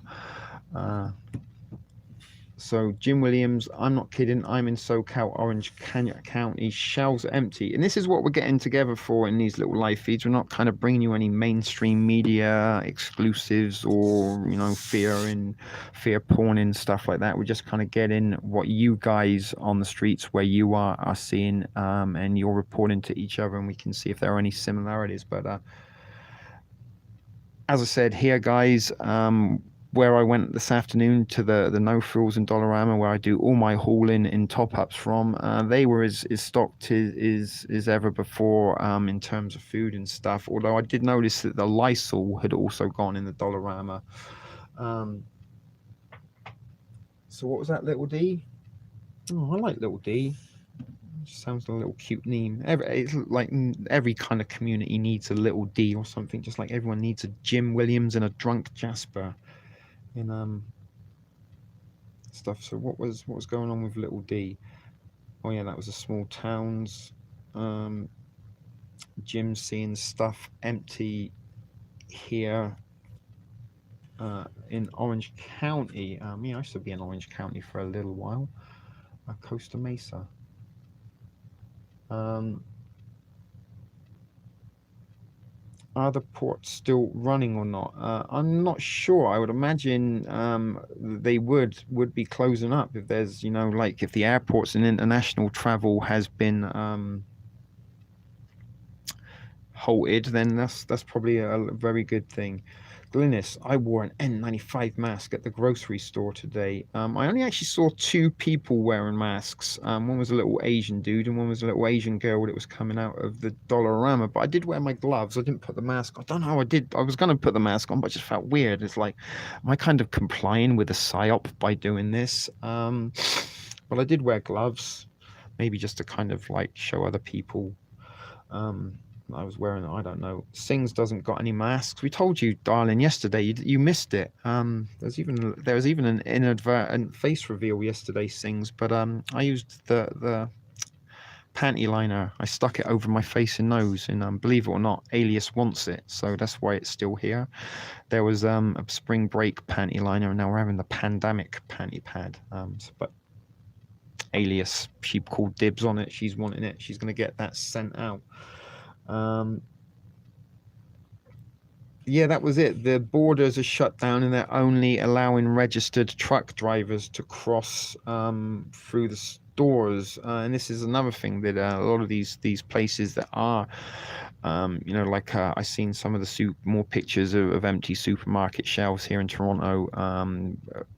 So Jim Williams, I'm not kidding. I'm in SoCal, Orange County. Shelves are empty, and this is what we're getting together for in these little live feeds. We're not kind of bringing you any mainstream media exclusives or fear porn and stuff like that. We're just kind of getting what you guys on the streets where you are seeing, and you're reporting to each other, and we can see if there are any similarities. But as I said here, guys, where I went this afternoon to the No Frills in Dollarama, where I do all my hauling in top-ups from, they were as stocked as ever before, in terms of food and stuff. Although I did notice that the Lysol had also gone in the Dollarama. So what was that, Little D? Oh, I like Little D. Sounds like a little cute name. It's like every kind of community needs a Little D or something, just like everyone needs a Jim Williams and a Drunk Jasper in stuff. So what was going on with Little D? Oh yeah, that was the small towns. Jim seeing stuff empty here in Orange County. Yeah, I used to be in Orange County for a little while. Costa Mesa. Are the ports still running or not? I'm not sure. I would imagine they would be closing up if there's, like if the airports and international travel has been halted, then that's probably a very good thing. Glynis, I wore an N95 mask at the grocery store today. I only actually saw two people wearing masks. One was a little Asian dude and one was a little Asian girl that was coming out of the Dollarama. But I did wear my gloves. I didn't put the mask on. I don't know how I did. I was going to put the mask on, but it just felt weird. It's like, am I kind of complying with a psyop by doing this? But I did wear gloves, maybe just to kind of like show other people. I was wearing, I don't know. Sings doesn't got any masks. We told you, darling, yesterday. You missed it. There was even an inadvertent face reveal yesterday, Sings. But I used the panty liner. I stuck it over my face and nose, and believe it or not, Alias wants it, so that's why it's still here. There was a spring break panty liner, and now we're having the pandemic panty pad. But Alias, she called dibs on it. She's wanting it. She's gonna get that sent out. Yeah, that was it. The borders are shut down and they're only allowing registered truck drivers to cross through the stores. And this is another thing that a lot of these places that are, like I've seen some of the more pictures of empty supermarket shelves here in Toronto,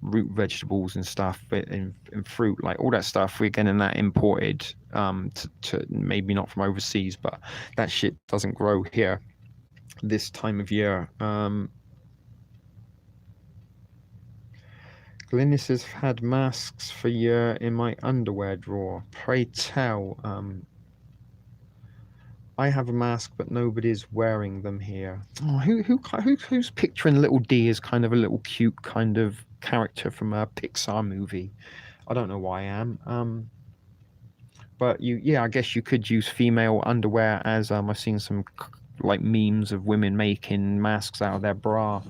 root vegetables and stuff, and fruit, like all that stuff. We're getting that imported, to maybe not from overseas, but that shit doesn't grow here this time of year. Glynis has had masks for a year in my underwear drawer. Pray tell. I have a mask, but nobody's wearing them here. Oh, who's picturing Little D as kind of a little cute kind of character from a Pixar movie? I don't know why I am. But I guess you could use female underwear as I've seen some like memes of women making masks out of their bra.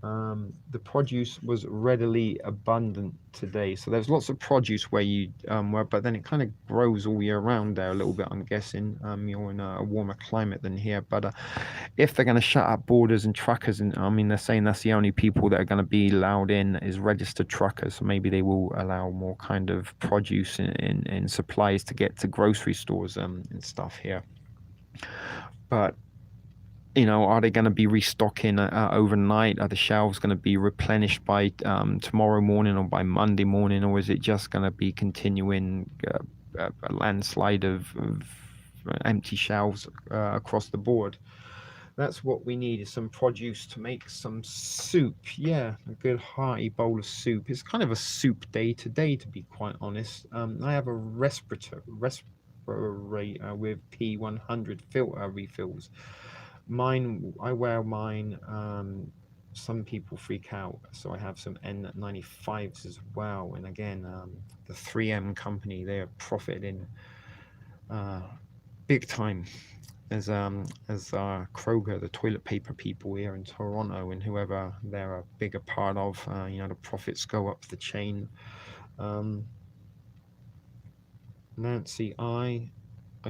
The produce was readily abundant today, so there's lots of produce where you but then it kind of grows all year round there a little bit, I'm guessing. You're in a warmer climate than here, but if they're going to shut up borders and truckers, and I mean they're saying that's the only people that are going to be allowed in is registered truckers, so maybe they will allow more kind of produce and supplies to get to grocery stores and stuff here. But are they going to be restocking overnight? Are the shelves going to be replenished by tomorrow morning or by Monday morning, or is it just going to be continuing a landslide of empty shelves across the board? That's what we need, is some produce to make some soup. Yeah, a good hearty bowl of soup. It's kind of a soup day today, to be quite honest. I have a respirator with P100 filter refills. I wear mine. Some people freak out, so I have some N95s as well. And again, the 3M company, they're profiting big time as Kroger, the toilet paper people here in Toronto, and whoever they're a bigger part of, the profits go up the chain. Um, Nancy, I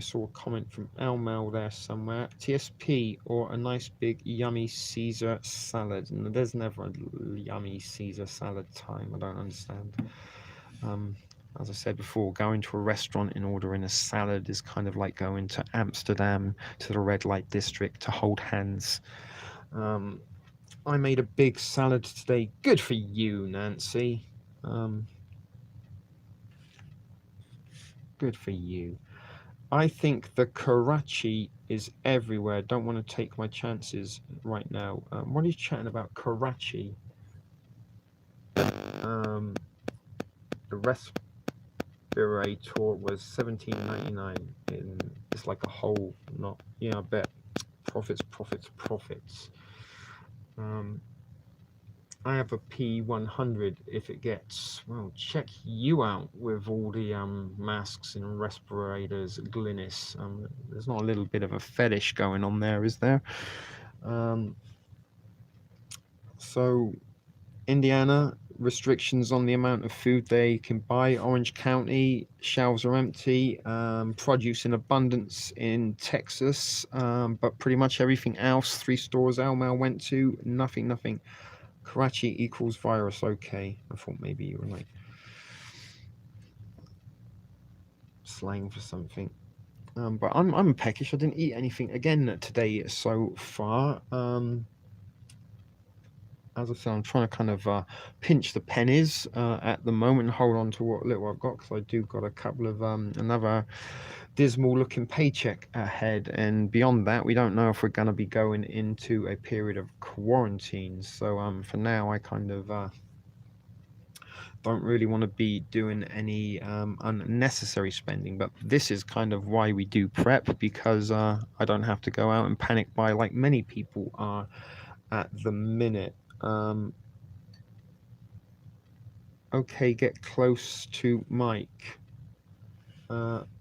saw a comment from Elmel there somewhere. TSP or a nice big yummy Caesar salad. No, there's never a yummy Caesar salad time. I don't understand. As I said before, going to a restaurant and ordering a salad is kind of like going to Amsterdam to the red light district to hold hands. I made a big salad today. Good for you, Nancy. Good for you. I think the Karachi is everywhere. Don't want to take my chances right now. What are you chatting about, Karachi? The respirator was $17.99. It's like a whole, not, I bet. Profits. I have a P100 if it gets, well, check you out with all the masks and respirators, Glynis. There's not a little bit of a fetish going on there, is there? So, Indiana, restrictions on the amount of food they can buy. Orange County, shelves are empty. Produce in abundance in Texas, but pretty much everything else, 3 stores Elmel went to, nothing. Karachi equals virus. Okay, I thought maybe you were like slang for something. But I'm peckish. I didn't eat anything again today so far. As I said, I'm trying to kind of pinch the pennies at the moment and hold on to what little I've got, because I do got a couple of another dismal looking paycheck ahead, and beyond that we don't know if we're going to be going into a period of quarantine. So for now I kind of don't really want to be doing any unnecessary spending, but this is kind of why we do prep, because I don't have to go out and panic buy like many people are at the minute. Okay, get close to Mike.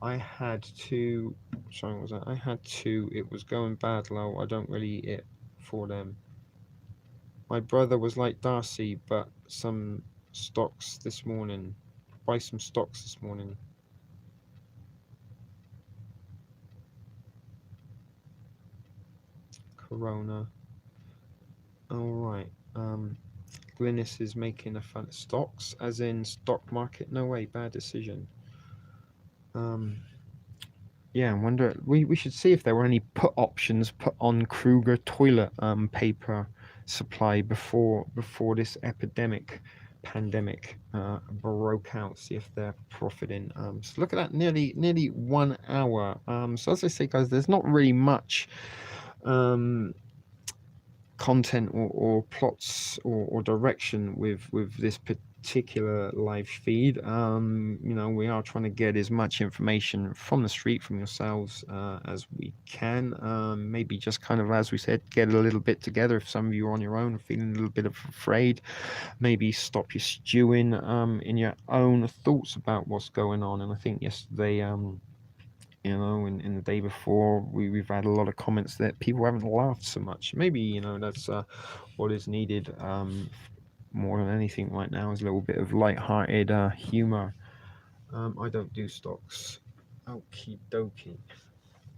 I had to. Sorry, what was that? I had to. It was going bad, low. I don't really eat it for them. My brother was like Darcy, but some stocks this morning. Buy some stocks this morning. Corona. All right. Glynis is making a fun stocks, as in stock market. No way, bad decision. Yeah, I wonder. We should see if there were any put options put on Kruger toilet paper supply before this pandemic broke out. See if they're profiting. So look at that, nearly 1 hour. So as I say, guys, there's not really much content or plots or direction with this particular live feed. We are trying to get as much information from the street, from yourselves, as we can. Maybe just kind of, as we said, get a little bit together. If some of you are on your own, feeling a little bit afraid, maybe stop your stewing in your own thoughts about what's going on. And I think yesterday, in the day before, we've had a lot of comments that people haven't laughed so much. Maybe, that's what is needed more than anything right now, is a little bit of light-hearted humor. I don't do stocks. Okie dokie.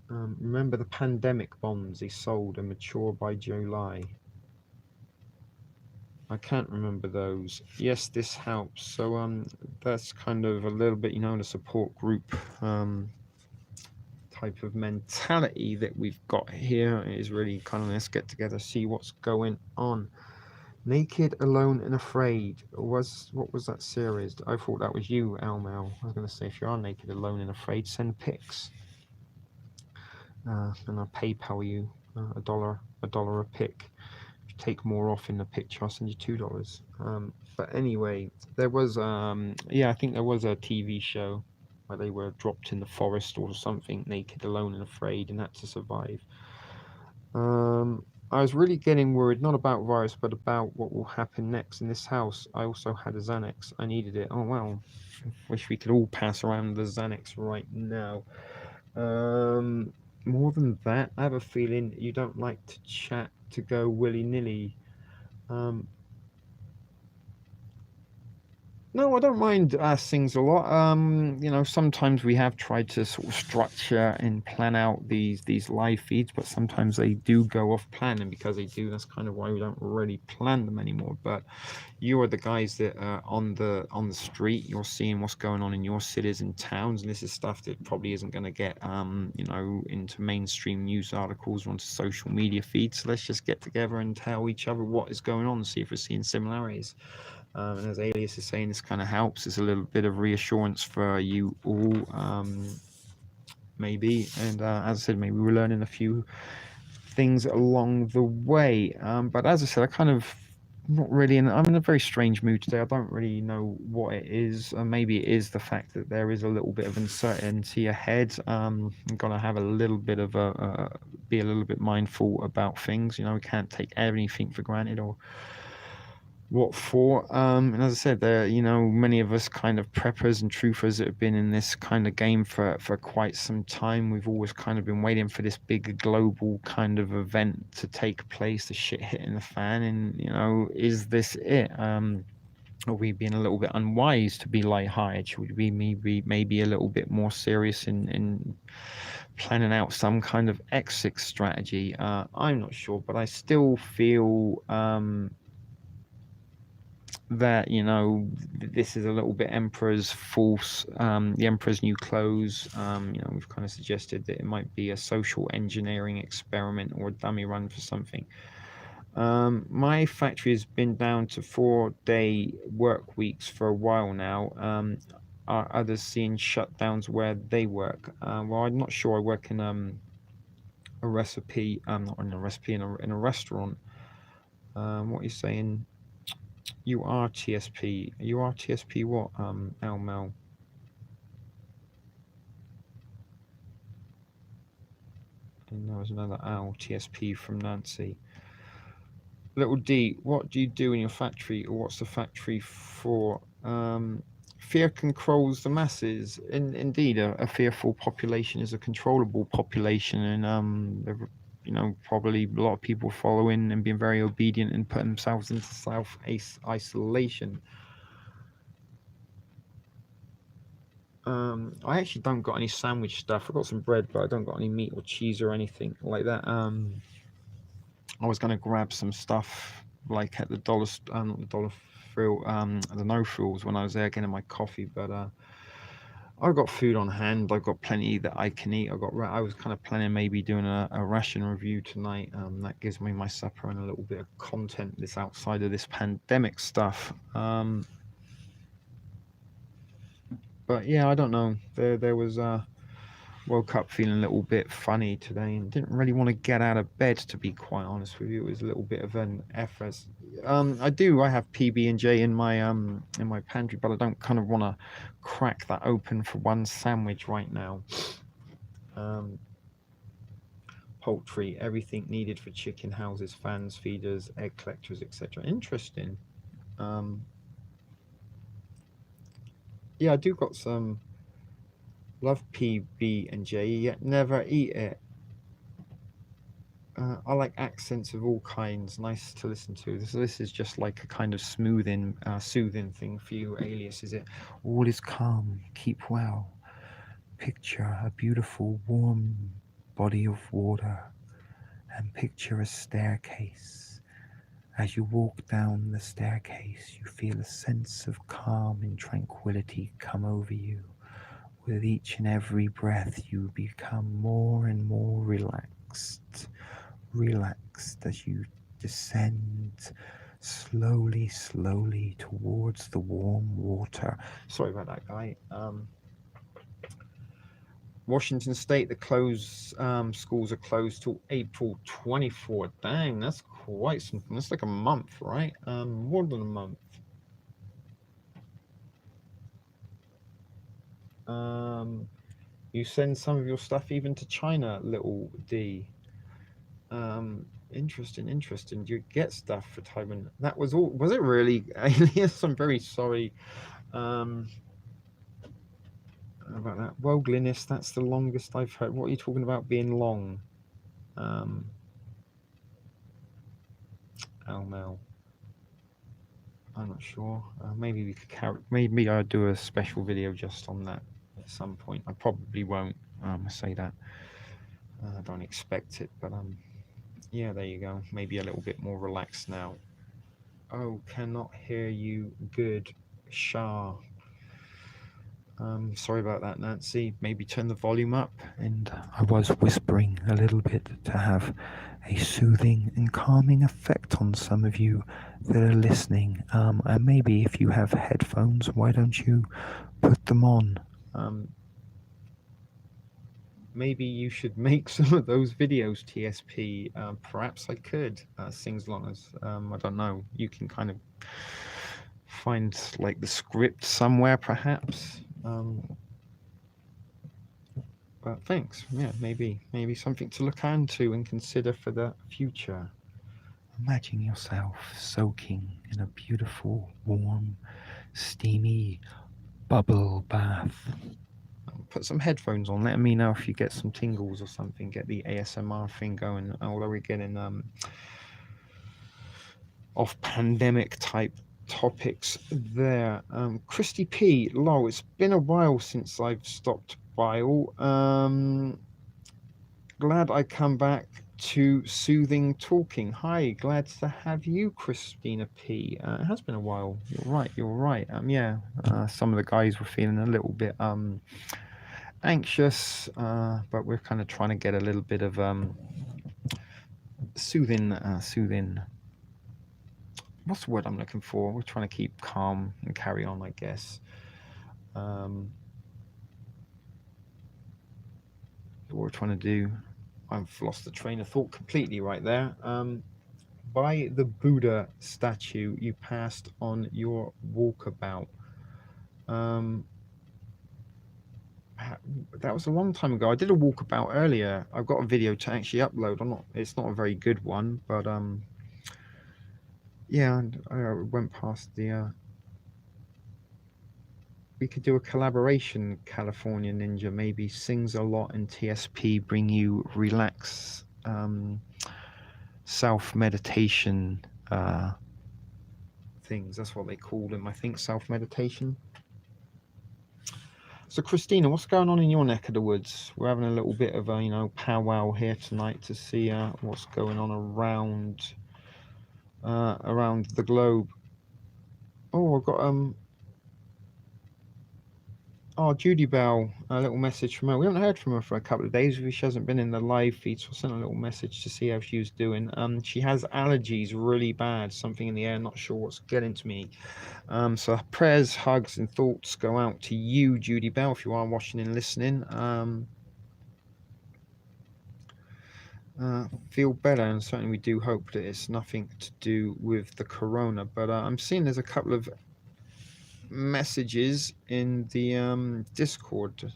Remember the pandemic bonds they sold and mature by July? I can't remember those. Yes, this helps. So that's kind of a little bit, the support group type of mentality that we've got here is really kind of, let's get together, see what's going on. Naked, Alone and Afraid. What was that series? I thought that was you, Elmel. I was going to say, if you are naked, alone and afraid, send pics. And I'll PayPal you $1 a pic. If you take more off in the picture, I'll send you $2. But anyway, there was I think there was a TV show where they were dropped in the forest or something, naked, alone and afraid, and had to survive. I was really getting worried, not about virus, but about what will happen next in this house. I also had a Xanax. I needed it. Oh, wow. Wish we could all pass around the Xanax right now. more than that, I have a feeling you don't like to chat to go willy-nilly. Um, No, I don't mind things a lot. Sometimes we have tried to sort of structure and plan out these live feeds, but sometimes they do go off plan, and because they do, that's kind of why we don't really plan them anymore. But you are the guys that are on the street. You're seeing what's going on in your cities and towns, and this is stuff that probably isn't going to get into mainstream news articles or onto social media feeds. So let's just get together and tell each other what is going on, see if we're seeing similarities. And as Alias is saying, this kind of helps. It's a little bit of reassurance for you all, maybe. And as I said, maybe we're learning a few things along the way. But as I said, I kind of not really I'm in a very strange mood today. I don't really know what it is. Maybe it is the fact that there is a little bit of uncertainty ahead. I'm gonna have a little bit of be a little bit mindful about things. We can't take anything for granted or what for. And as I said, there, many of us kind of preppers and truthers that have been in this kind of game for quite some time. We've always kind of been waiting for this big global kind of event to take place, the shit hitting the fan, and is this it? Are we being a little bit unwise to be lighthearted? Should we maybe a little bit more serious in planning out some kind of exit strategy? I'm not sure, but I still feel that this is a little bit Emperor's false, the Emperor's new clothes. We've kind of suggested that it might be a social engineering experiment or a dummy run for something. My factory has been down to 4-day work weeks for a while now. Are others seeing shutdowns where they work? Well, I'm not sure. I work in a recipe, not in a recipe, in a restaurant. What are you saying? You are TSP. You are TSP what, Mel? And there was another Al, TSP from Nancy. Little D, what do you do in your factory, or what's the factory for? Fear controls the masses. Indeed, a fearful population is a controllable population, and probably a lot of people following and being very obedient and putting themselves into self-isolation. I actually don't got any sandwich stuff. I got some bread, but I don't got any meat or cheese or anything like that. I was gonna grab some stuff like at the not the dollar frill, the no frills when I was there getting my coffee, but I've got food on hand. I've got plenty that I can eat. I was kind of planning maybe doing a ration review tonight. That gives me my supper and a little bit of content that's outside of this pandemic stuff. But yeah, I don't know. There was woke up feeling a little bit funny today and didn't really want to get out of bed, to be quite honest with you. It was a little bit of an effort. I have PB&J in my pantry, but I don't kind of want to crack that open for one sandwich right now. Poultry, everything needed for chicken houses, fans, feeders, egg collectors, etc. Interesting. Yeah, I do got some. Love PB&J, yet never eat it. I like accents of all kinds. Nice to listen to. This is just like a kind of soothing thing for you, Alias. Is it? All is calm. Keep well. Picture a beautiful, warm body of water, and picture a staircase. As you walk down the staircase, you feel a sense of calm and tranquility come over you. With each and every breath, you become more and more relaxed as you descend slowly towards the warm water. Sorry about that, guy. Washington State, schools are closed till April 24. Dang, that's quite something. That's like a month, right? More than a month. You send some of your stuff even to China, little D. Interesting. Do you get stuff for Taiwan? That was all. Was it really, Alias? I'm very sorry. How about that? Wogeliness, that's the longest I've heard. What are you talking about being long? Mel. I'm not sure. Maybe we could carry. Maybe I'll do a special video just on that at some point. I probably won't say that. I don't expect it, but yeah, there you go. Maybe a little bit more relaxed now. Oh, cannot hear you. Good, Shah. Sorry about that, Nancy. Maybe turn the volume up. And I was whispering a little bit to have a soothing and calming effect on some of you that are listening. And maybe if you have headphones, why don't you put them on? Maybe you should make some of those videos, TSP. Perhaps I could sing as long as, I don't know, you can kind of find like the script somewhere, perhaps. But thanks. Yeah, maybe something to look into and consider for the future. Imagine yourself soaking in a beautiful, warm, steamy bubble bath. Put some headphones on. Let me know if you get some tingles or something. Get the ASMR thing going. Although we're getting off pandemic type topics there. Christy P. Lol, it's been a while since I've stopped bile. Glad I come back to soothing talking. Hi, glad to have you, Christina P. It has been a while. You're right. Yeah, some of the guys were feeling a little bit anxious, but we're kind of trying to get a little bit of soothing. What's the word I'm looking for? We're trying to keep calm and carry on, I guess. What we're trying to do. I've lost the train of thought completely right there. By the Buddha statue you passed on your walkabout. That was a long time ago. I did a walkabout earlier. I've got a video to actually upload. It's not a very good one, but yeah, I went past the. We could do a collaboration, California Ninja. Maybe sings a lot and TSP bring you relax, self meditation things. That's what they call them. I think self meditation. So Christina, what's going on in your neck of the woods? We're having a little bit of a powwow here tonight to see what's going on around the globe. Oh, I've got Judy Bell, a little message from her. We haven't heard from her for a couple of days. She hasn't been in the live feed, so I sent a little message to see how she was doing. She has allergies really bad, something in the air, not sure what's getting to me. So prayers, hugs, and thoughts go out to you, Judy Bell, if you are watching and listening. Feel better, and certainly we do hope that it's nothing to do with the corona. But I'm seeing there's a couple of messages in the Discord.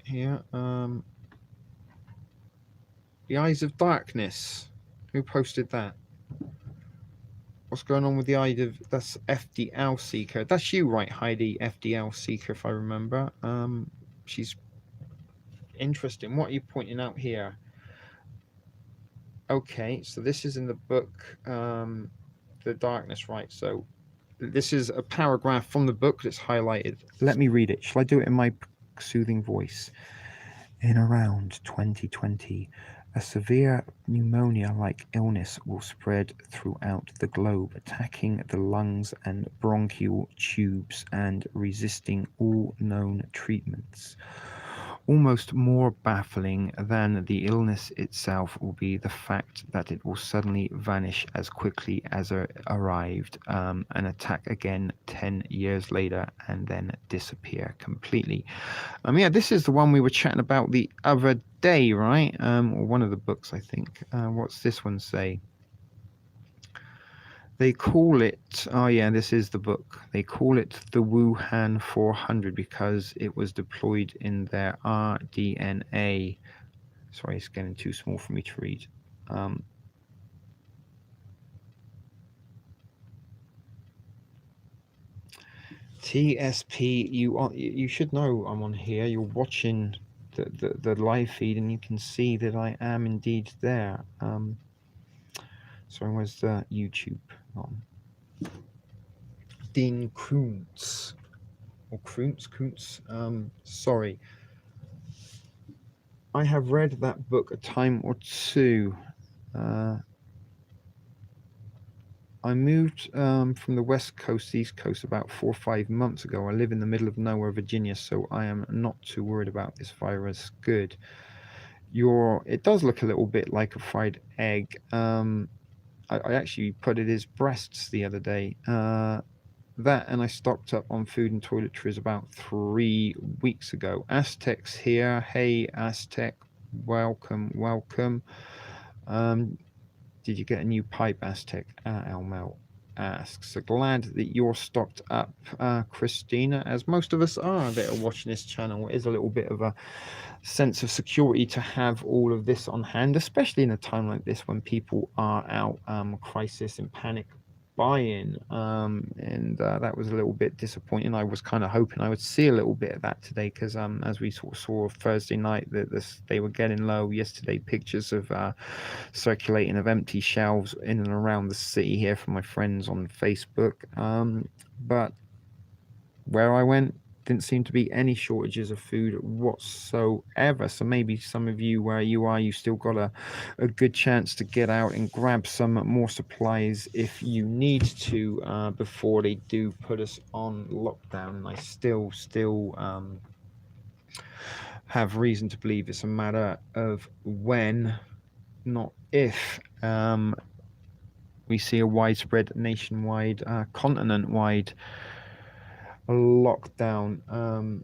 Here, the Eyes of Darkness. Who posted that? What's going on with the Eye of... That's FDL Seeker. That's you, right, Heidi? FDL Seeker, if I remember. She's interesting. What are you pointing out here? Okay, so this is in the book, The Darkness, right? So this is a paragraph from the book that's highlighted. Let me read it. Shall I do it in my soothing voice? In around 2020, a severe pneumonia-like illness will spread throughout the globe, attacking the lungs and bronchial tubes and resisting all known treatments. Almost more baffling than the illness itself will be the fact that it will suddenly vanish as quickly as it arrived, and attack again 10 years later and then disappear completely. Yeah, this is the one we were chatting about the other day, right? Or one of the books, I think. What's this one say? They call it, oh yeah, this is the book. They call it the Wuhan 400 because it was deployed in their rDNA. Sorry, it's getting too small for me to read. TSP, you should know I'm on here. You're watching the live feed, and you can see that I am indeed there. So where's the YouTube on? Dean Koontz or Kuntz. Sorry, I have read that book a time or two. I moved from the West Coast to the East Coast about 4 or 5 months ago. I live in the middle of nowhere, Virginia, so I am not too worried about this virus. Good. It does look a little bit like a fried egg. I actually put it as breasts the other day. That, and I stocked up on food and toiletries about 3 weeks ago. Aztec's here. Hey, Aztec, welcome. Did you get a new pipe, Aztec? Elmel asks. So glad that you're stocked up, Christina, as most of us are that are watching this channel. It is a little bit of a sense of security to have all of this on hand, especially in a time like this when people are out crisis and panic buying, and that was a little bit disappointing. I was kind of hoping I would see a little bit of that today, because as we sort of saw Thursday night that they were getting low. Yesterday, pictures of circulating of empty shelves in and around the city here from my friends on Facebook, but where I went, didn't seem to be any shortages of food whatsoever. So maybe some of you where you are, you still got a good chance to get out and grab some more supplies if you need to, before they do put us on lockdown. And I still have reason to believe it's a matter of when, not if, we see a widespread nationwide, continent-wide lockdown.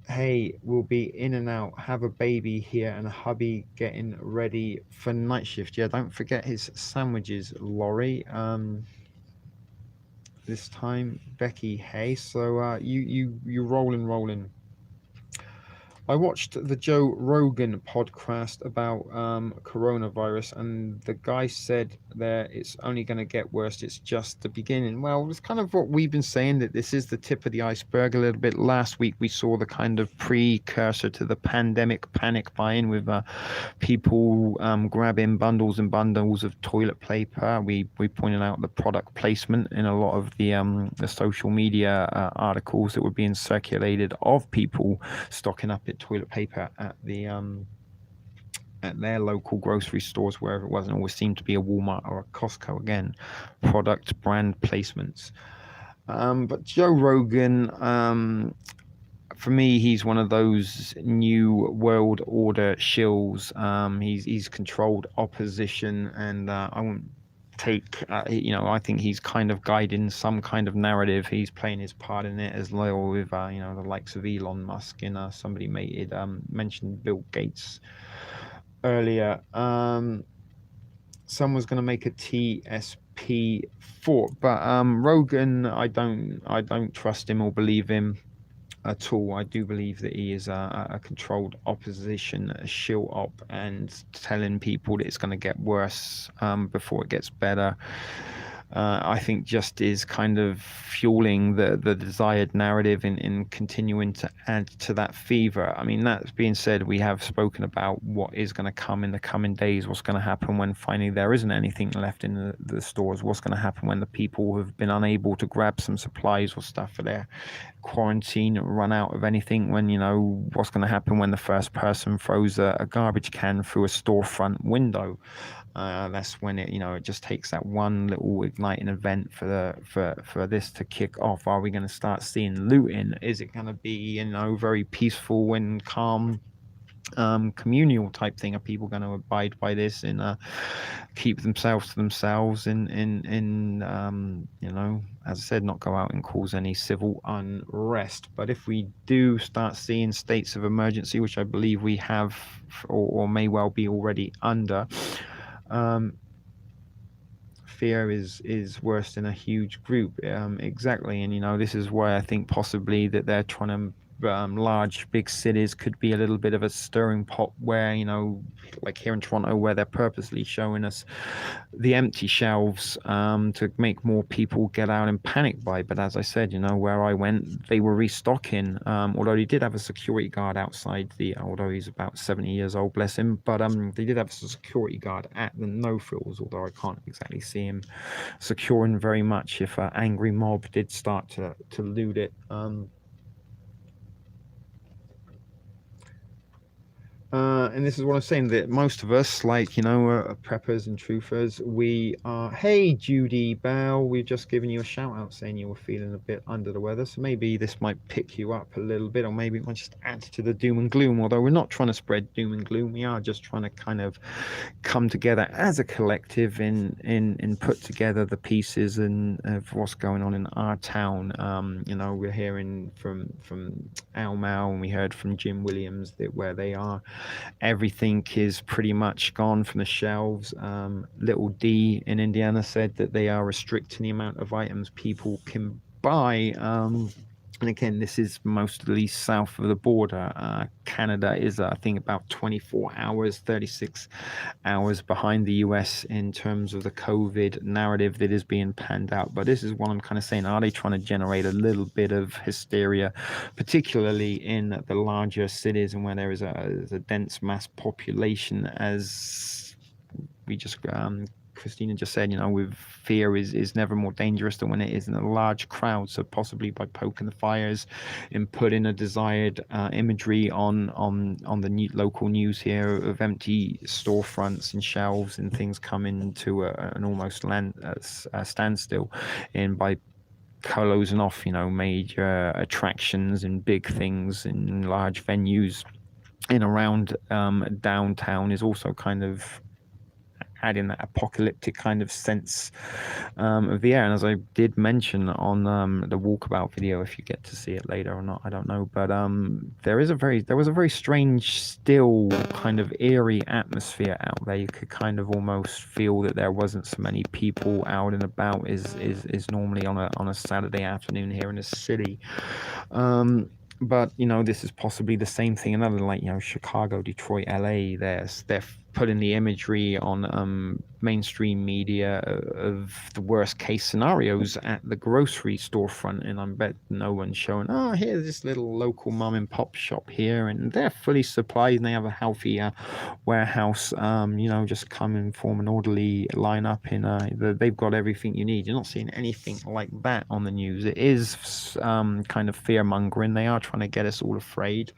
Hey, we'll be in and out, have a baby here, and a hubby getting ready for night shift. Yeah, don't forget his sandwiches, Laurie. This time, Becky. Hey, so you rolling. I watched the Joe Rogan podcast about coronavirus, and the guy said that it's only going to get worse. It's just the beginning. Well, it's kind of what we've been saying, that this is the tip of the iceberg a little bit. Last week, we saw the kind of precursor to the pandemic panic buying with people grabbing bundles and bundles of toilet paper. We pointed out the product placement in a lot of the social media articles that were being circulated of people stocking up at toilet paper at their local grocery stores, wherever it was, and always seemed to be a Walmart or a Costco. Again, product brand placements. But Joe Rogan, for me, he's one of those new world order shills. He's controlled opposition, and I won't take, I think he's kind of guiding some kind of narrative. He's playing his part in it, as loyal with the likes of Elon Musk, and somebody mentioned Bill Gates earlier. Someone's going to make a TSP for, but Rogan, I don't trust him or believe him at all. I do believe that he is a controlled opposition, a shill op, and telling people that it's going to get worse before it gets better. I think just is kind of fueling the desired narrative in continuing to add to that fever. I mean, that being said, we have spoken about what is going to come in the coming days, what's going to happen when finally there isn't anything left in the stores, what's going to happen when the people who have been unable to grab some supplies or stuff for their quarantine run out of anything, when what's going to happen when the first person throws a garbage can through a storefront window. That's when it just takes that one little igniting event for this to kick off. Are we going to start seeing looting? Is it going to be very peaceful and calm, communal type thing? Are people going to abide by this and keep themselves to themselves and as I said, not go out and cause any civil unrest? But if we do start seeing states of emergency, which I believe we have or may well be already under, fear is worse than a huge group. Exactly. And this is why I think possibly that they're trying to large big cities could be a little bit of a stirring pot where, you know, like here in Toronto, where they're purposely showing us the empty shelves to make more people get out and panic buy. But as I said, you know, where I went, they were restocking. Although they did have a security guard outside although he's about 70 years old, bless him. But they did have a security guard at the no frills, although I can't exactly see him securing very much if an angry mob did start to loot it. And this is what I'm saying, that most of us, like, you know, preppers and truthers, we are, hey, Judy Bell, we've just given you a shout out saying you were feeling a bit under the weather. So maybe this might pick you up a little bit, or maybe it might just add to the doom and gloom. Although we're not trying to spread doom and gloom, we are just trying to kind of come together as a collective in put together the pieces and of what's going on in our town. You know, we're hearing from Al Mao, and we heard from Jim Williams that where they are, everything is pretty much gone from the shelves. Little D in Indiana said that they are restricting the amount of items people can buy. And again, this is mostly south of the border. Canada is, I think, about 24 hours, 36 hours behind the US in terms of the COVID narrative that is being panned out. But this is what I'm kind of saying. Are they trying to generate a little bit of hysteria, particularly in the larger cities and where there is a dense mass population, as we just Christina just said, you know, with fear is never more dangerous than when it is in a large crowd. So possibly by poking the fires and putting a desired imagery on the local news here of empty storefronts and shelves and things coming to an almost standstill, and by closing off, you know, major attractions and big things in large venues in around downtown is also kind of adding that apocalyptic kind of sense of the air. And as I did mention on the walkabout video, if you get to see it later or not, I don't know, but there was a very strange, still kind of eerie atmosphere out there. You could kind of almost feel that there wasn't so many people out and about is normally on a Saturday afternoon here in the city. But you know, this is possibly the same thing in other, like, you know, Chicago, Detroit, LA. They're putting the imagery on mainstream media of the worst case scenarios at the grocery storefront, and I bet no one's showing, oh, here's this little local mom and pop shop here, and they're fully supplied and they have a healthy warehouse. You know, just come and form an orderly lineup in they've got everything you need. You're not seeing anything like that on the news. It is kind of fear mongering. They are trying to get us all afraid.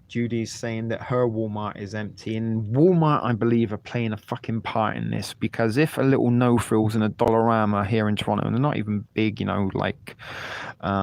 Judy's saying that her Walmart is empty, and Walmart, I believe, are playing a fucking part in this, because if a little No Frills and a Dollarama here in Toronto, and they're not even big, you know, like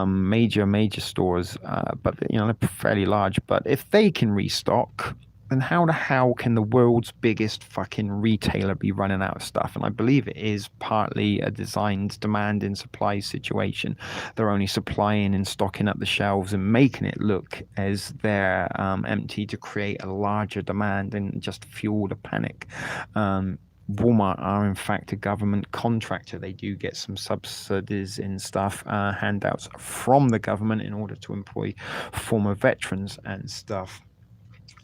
major stores, but you know, they're fairly large, but if they can restock, then how the hell can the world's biggest fucking retailer be running out of stuff? And I believe it is partly a designed demand and supply situation. They're only supplying and stocking up the shelves and making it look as they're empty to create a larger demand and just fuel the panic. Walmart are in fact a government contractor. They do get some subsidies and stuff, handouts from the government in order to employ former veterans and stuff.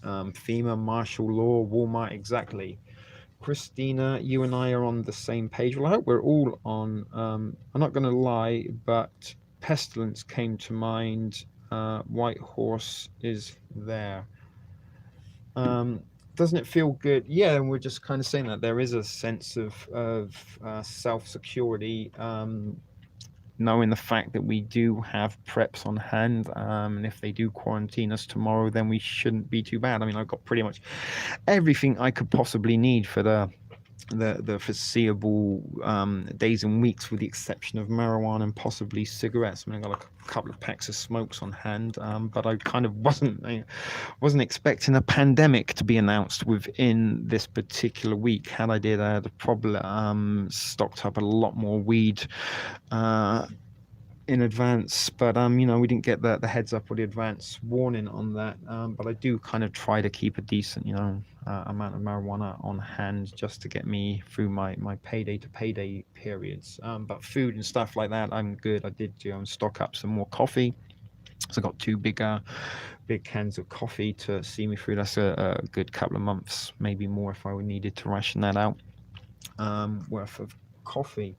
FEMA, martial law, Walmart, exactly. Christina, you and I are on the same page. Well, I hope we're all on. I'm not going to lie, but pestilence came to mind. White Horse is there. Doesn't it feel good? Yeah, and we're just kind of saying that there is a sense of self-security, knowing the fact that we do have preps on hand, and if they do quarantine us tomorrow, then we shouldn't be too bad. I mean, I've got pretty much everything I could possibly need for the foreseeable days and weeks, with the exception of marijuana and possibly cigarettes. I mean, I got a couple of packs of smokes on hand, but I kind of wasn't expecting a pandemic to be announced within this particular week. Had I did, the problem stocked up a lot more weed in advance, but you know, we didn't get the heads up or the advance warning on that. But I do kind of try to keep a decent, you know, amount of marijuana on hand just to get me through my payday to payday periods. But food and stuff like that, I'm good. I did stock up some more coffee. So I got two big cans of coffee to see me through. That's a good couple of months, maybe more if I needed to ration that out, worth of coffee.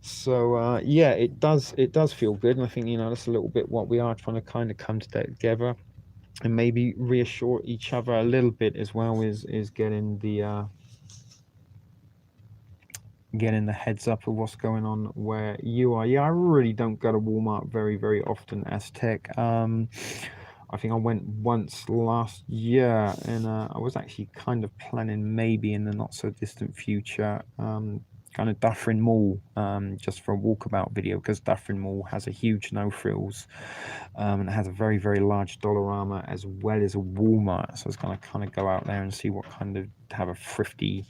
So yeah, it does feel good, and I think that's a little bit what we are trying to kind of come together and maybe reassure each other a little bit as well, is getting the heads up of what's going on where you are. Yeah, I really don't go to Walmart very, very often, Aztec. I think I went once last year, and I was actually kind of planning maybe in the not so distant future, kind of Dufferin Mall, just for a walkabout video, because Dufferin Mall has a huge no frills, and it has a very, very large Dollarama as well as a Walmart. So I was going to kind of go out there and see what kind of have a thrifty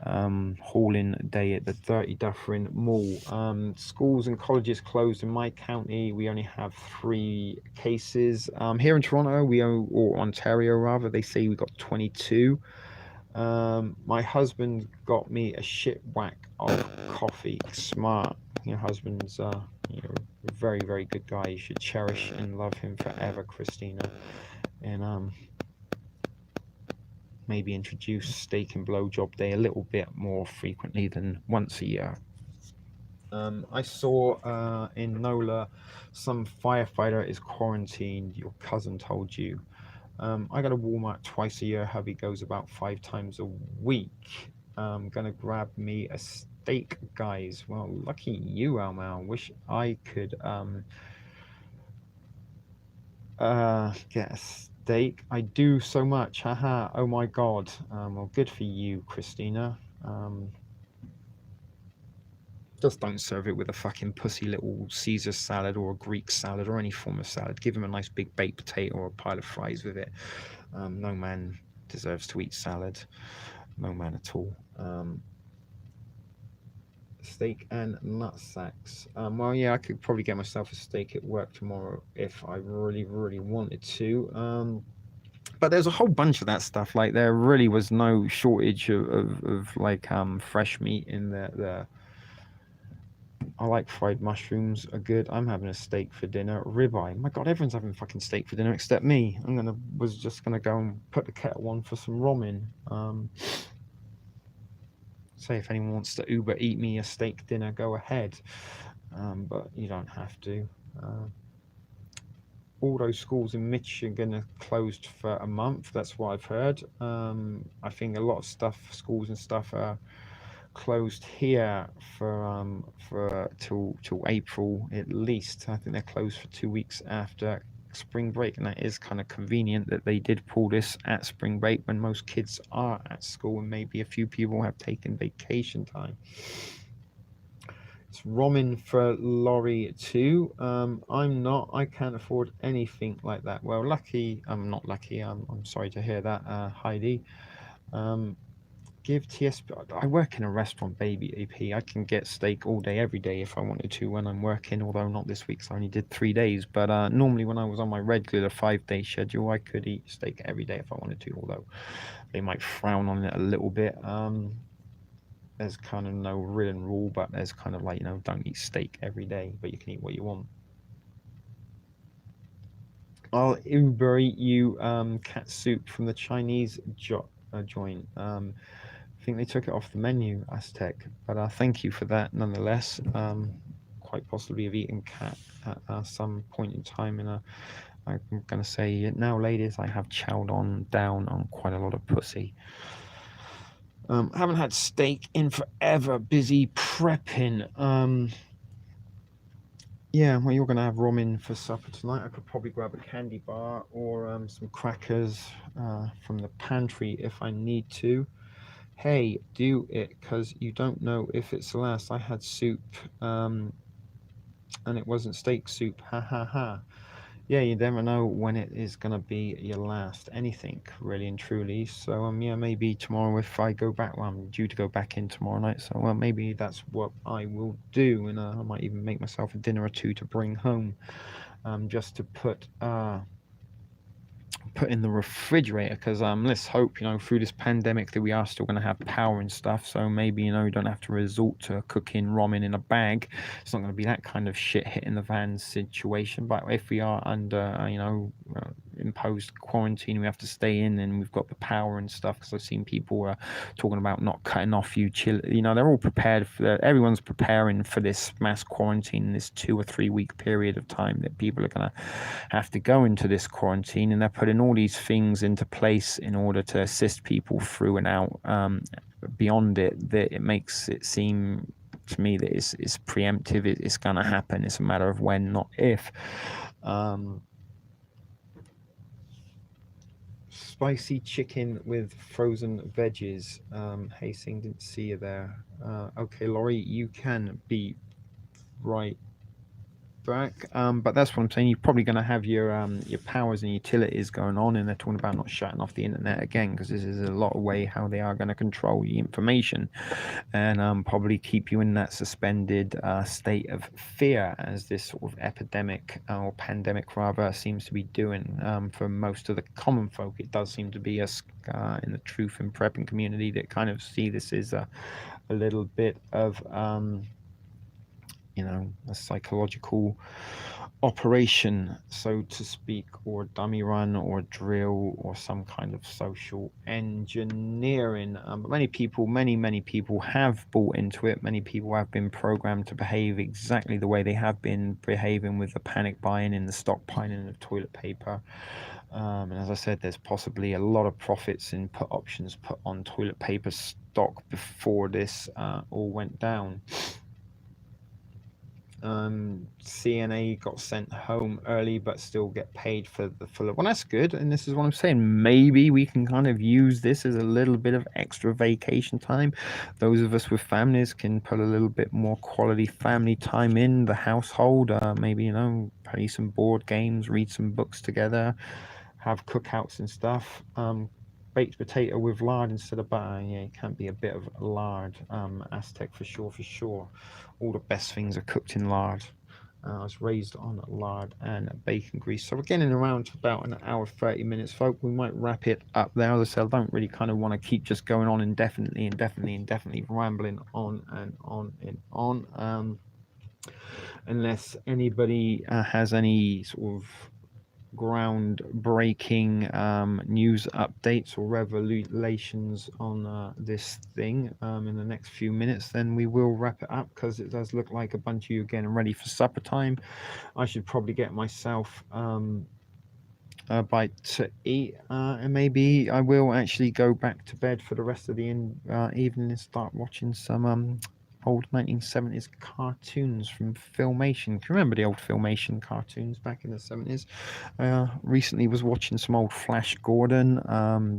haul-in day at the Dirty Dufferin Mall. Schools and colleges closed in my county. We only have 3 cases. Here in Toronto, or Ontario rather, they say we got 22. My husband got me a shit whack of coffee. Smart. Your husband's a very, very good guy. You should cherish and love him forever, Christina. And maybe introduce steak and blowjob day a little bit more frequently than once a year. I saw in NOLA some firefighter is quarantined. Your cousin told you. I go to Walmart twice a year. Hubby goes about 5 times a week. Gonna grab me a steak, guys. Well, lucky you, Alma. Wish I could get a steak. I do so much. Haha. Oh my god. Well, good for you, Christina. Just don't serve it with a fucking pussy little Caesar salad or a Greek salad or any form of salad. Give him a nice big baked potato or a pile of fries with it. No man deserves to eat salad. No man at all. Steak and nut sacks. Well, yeah, I could probably get myself a steak at work tomorrow if I really, really wanted to. But there's a whole bunch of that stuff. Like, there really was no shortage of like fresh meat in the I like fried mushrooms are good. I'm having a steak for dinner. Ribeye. My god, everyone's having fucking steak for dinner except me. Was just gonna go and put the kettle on for some ramen. Say if anyone wants to Uber eat me a steak dinner, go ahead. But you don't have to. All those schools in Michigan are closed for a month. That's what I've heard. I think a lot of schools and stuff are closed here for till April at least. I think they're closed for 2 weeks after spring break, and that is kind of convenient that they did pull this at spring break when most kids are at school and maybe a few people have taken vacation time. It's ramen for Laurie too. I can't afford anything like that. Well, lucky, I'm not lucky. I'm sorry to hear that, Heidi. Give TSP. I work in a restaurant, baby AP. I can get steak all day, every day if I wanted to when I'm working, although not this week, so I only did 3 days. But normally when I was on my regular 5-day schedule, I could eat steak every day if I wanted to, although they might frown on it a little bit. There's kind of no written rule, but there's kind of like, don't eat steak every day, but you can eat what you want. I'll Uber eat you cat soup from the Chinese joint. I think they took it off the menu, Aztec, but thank you for that nonetheless. Quite possibly have eaten cat at some point in time, and I'm going to say now, ladies, I have chowed down on quite a lot of pussy. Haven't had steak in forever, busy prepping. Yeah, well, you're going to have ramen for supper tonight. I could probably grab a candy bar or some crackers from the pantry if I need to. Hey, do it, because you don't know if it's the last. I had soup, and it wasn't steak soup. Ha ha ha. Yeah, you never know when it is going to be your last. Anything, really and truly. So, yeah, maybe tomorrow if I go back, well, I'm due to go back in tomorrow night. So, well, maybe that's what I will do. And I might even make myself a dinner or two to bring home, just to put put in the refrigerator, because let's hope, through this pandemic that we are still going to have power and stuff, so maybe, we don't have to resort to cooking ramen in a bag. It's not going to be that kind of shit hitting the van situation. But if we are under imposed quarantine, we have to stay in and we've got the power and stuff, because I've seen people talking about not cutting off they're all prepared everyone's preparing for this mass quarantine, this 2 or 3 week period of time that people are going to have to go into this quarantine, and they're putting all these things into place in order to assist people through and out. Beyond it, that it makes it seem to me that it's preemptive. It's going to happen. It's a matter of when, not if. Spicy chicken with frozen veggies. Hey, Sing, didn't see you there. Okay, Laurie, you can be right back. But that's what I'm saying. You're probably going to have your powers and utilities going on, and they're talking about not shutting off the internet again, because this is a lot of way how they are going to control the information, and probably keep you in that suspended state of fear, as this sort of epidemic or pandemic rather seems to be doing. For most of the common folk, it does seem to be us in the truth and prepping community that kind of see this as a little bit of a psychological operation, so to speak, or a dummy run, or a drill, or some kind of social engineering. But many people have bought into it. Many people have been programmed to behave exactly the way they have been behaving with the panic buying and the stockpiling of toilet paper. And as I said, there's possibly a lot of profits in put options put on toilet paper stock before this all went down. CNA got sent home early but still get paid for the full. Well, that's good, and this is what I'm saying. Maybe we can kind of use this as a little bit of extra vacation time. Those of us with families can put a little bit more quality family time in the household. Maybe play some board games, read some books together, have cookouts and stuff. Baked potato with lard instead of butter. Yeah, it can't be a bit of lard. Aztec for sure. All the best things are cooked in lard. I was raised on lard and bacon grease. So we're getting around to about an hour 30 minutes, folk. We might wrap it up there. As I said, I don't really kind of want to keep just going on indefinitely, rambling on and on. Unless anybody has any sort of groundbreaking news updates or revelations on this thing in the next few minutes, then we will wrap it up, because it does look like a bunch of you are getting ready for supper time. I should probably get myself a bite to eat, and maybe I will actually go back to bed for the rest of the evening and start watching some old 1970s cartoons from Filmation. Can you remember the old Filmation cartoons back in the 70s? Recently was watching some old Flash Gordon,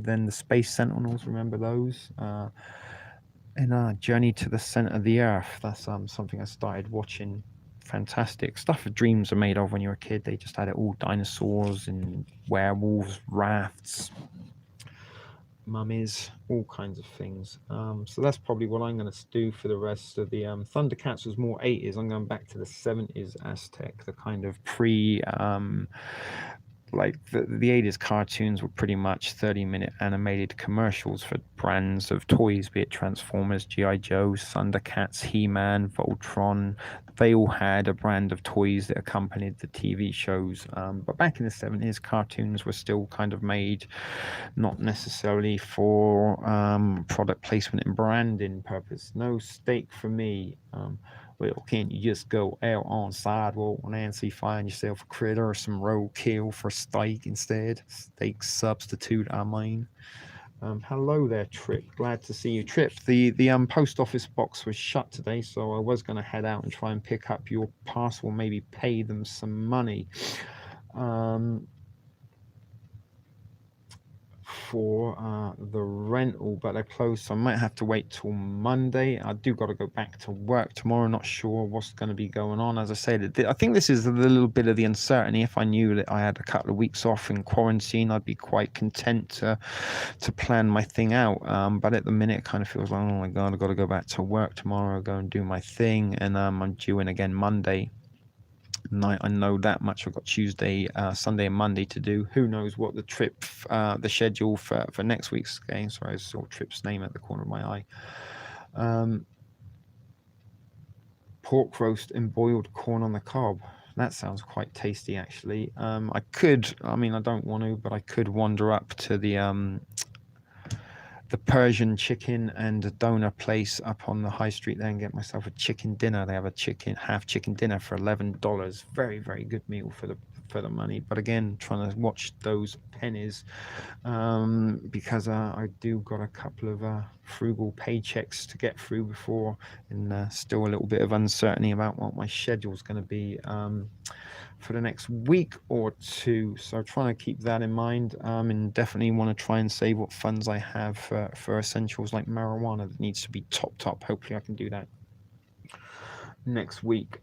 then the Space Sentinels, remember those? And Journey to the Center of the Earth. That's something I started watching. Fantastic stuff that dreams are made of when you're a kid. They just had it all: dinosaurs and werewolves, rafts, mummies, all kinds of things. So that's probably what I'm going to do for the rest of the Thundercats was more 80s. I'm going back to the 70s Aztec, the kind of like the 80s cartoons were pretty much 30-minute animated commercials for brands of toys, be it Transformers, G.I. Joe, Thundercats, He-Man, Voltron. They all had a brand of toys that accompanied the TV shows. But back in the 70s, cartoons were still kind of made not necessarily for product placement and branding purpose. No steak for me. Well, can't you just go out on sidewalk and see find yourself a critter or some roadkill for steak instead? Steak substitute, I mean. Hello there, Trip. Glad to see you, Trip. The post office box was shut today, so I was going to head out and try and pick up your parcel, maybe pay them some money. For the rental, but they closed, so I might have to wait till Monday. I do got to go back to work tomorrow. Not sure what's going to be going on. As I said, I think this is a little bit of the uncertainty. If I knew that I had a couple of weeks off in quarantine, I'd be quite content to plan my thing out. But at the minute, it kind of feels like, oh my god, I've got to go back to work tomorrow, go and do my thing, and I'm due in again Monday. night. I know that much. I've got Tuesday, Sunday, and Monday to do. Who knows what the trip, the schedule for next week's game. Sorry, I saw Trip's name at the corner of my eye. Pork roast and boiled corn on the cob. That sounds quite tasty, actually. I don't want to, but I could wander up to the Persian chicken and a doner place up on the high street there and get myself a chicken dinner. They have a half chicken dinner for $11. Very, very good meal for the money. But again, trying to watch those pennies, because I do got a couple of frugal paychecks to get through before, and still a little bit of uncertainty about what my schedule is going to be for the next week or two. So trying to keep that in mind, and definitely want to try and save what funds I have for essentials like marijuana that needs to be topped up. Hopefully I can do that next week.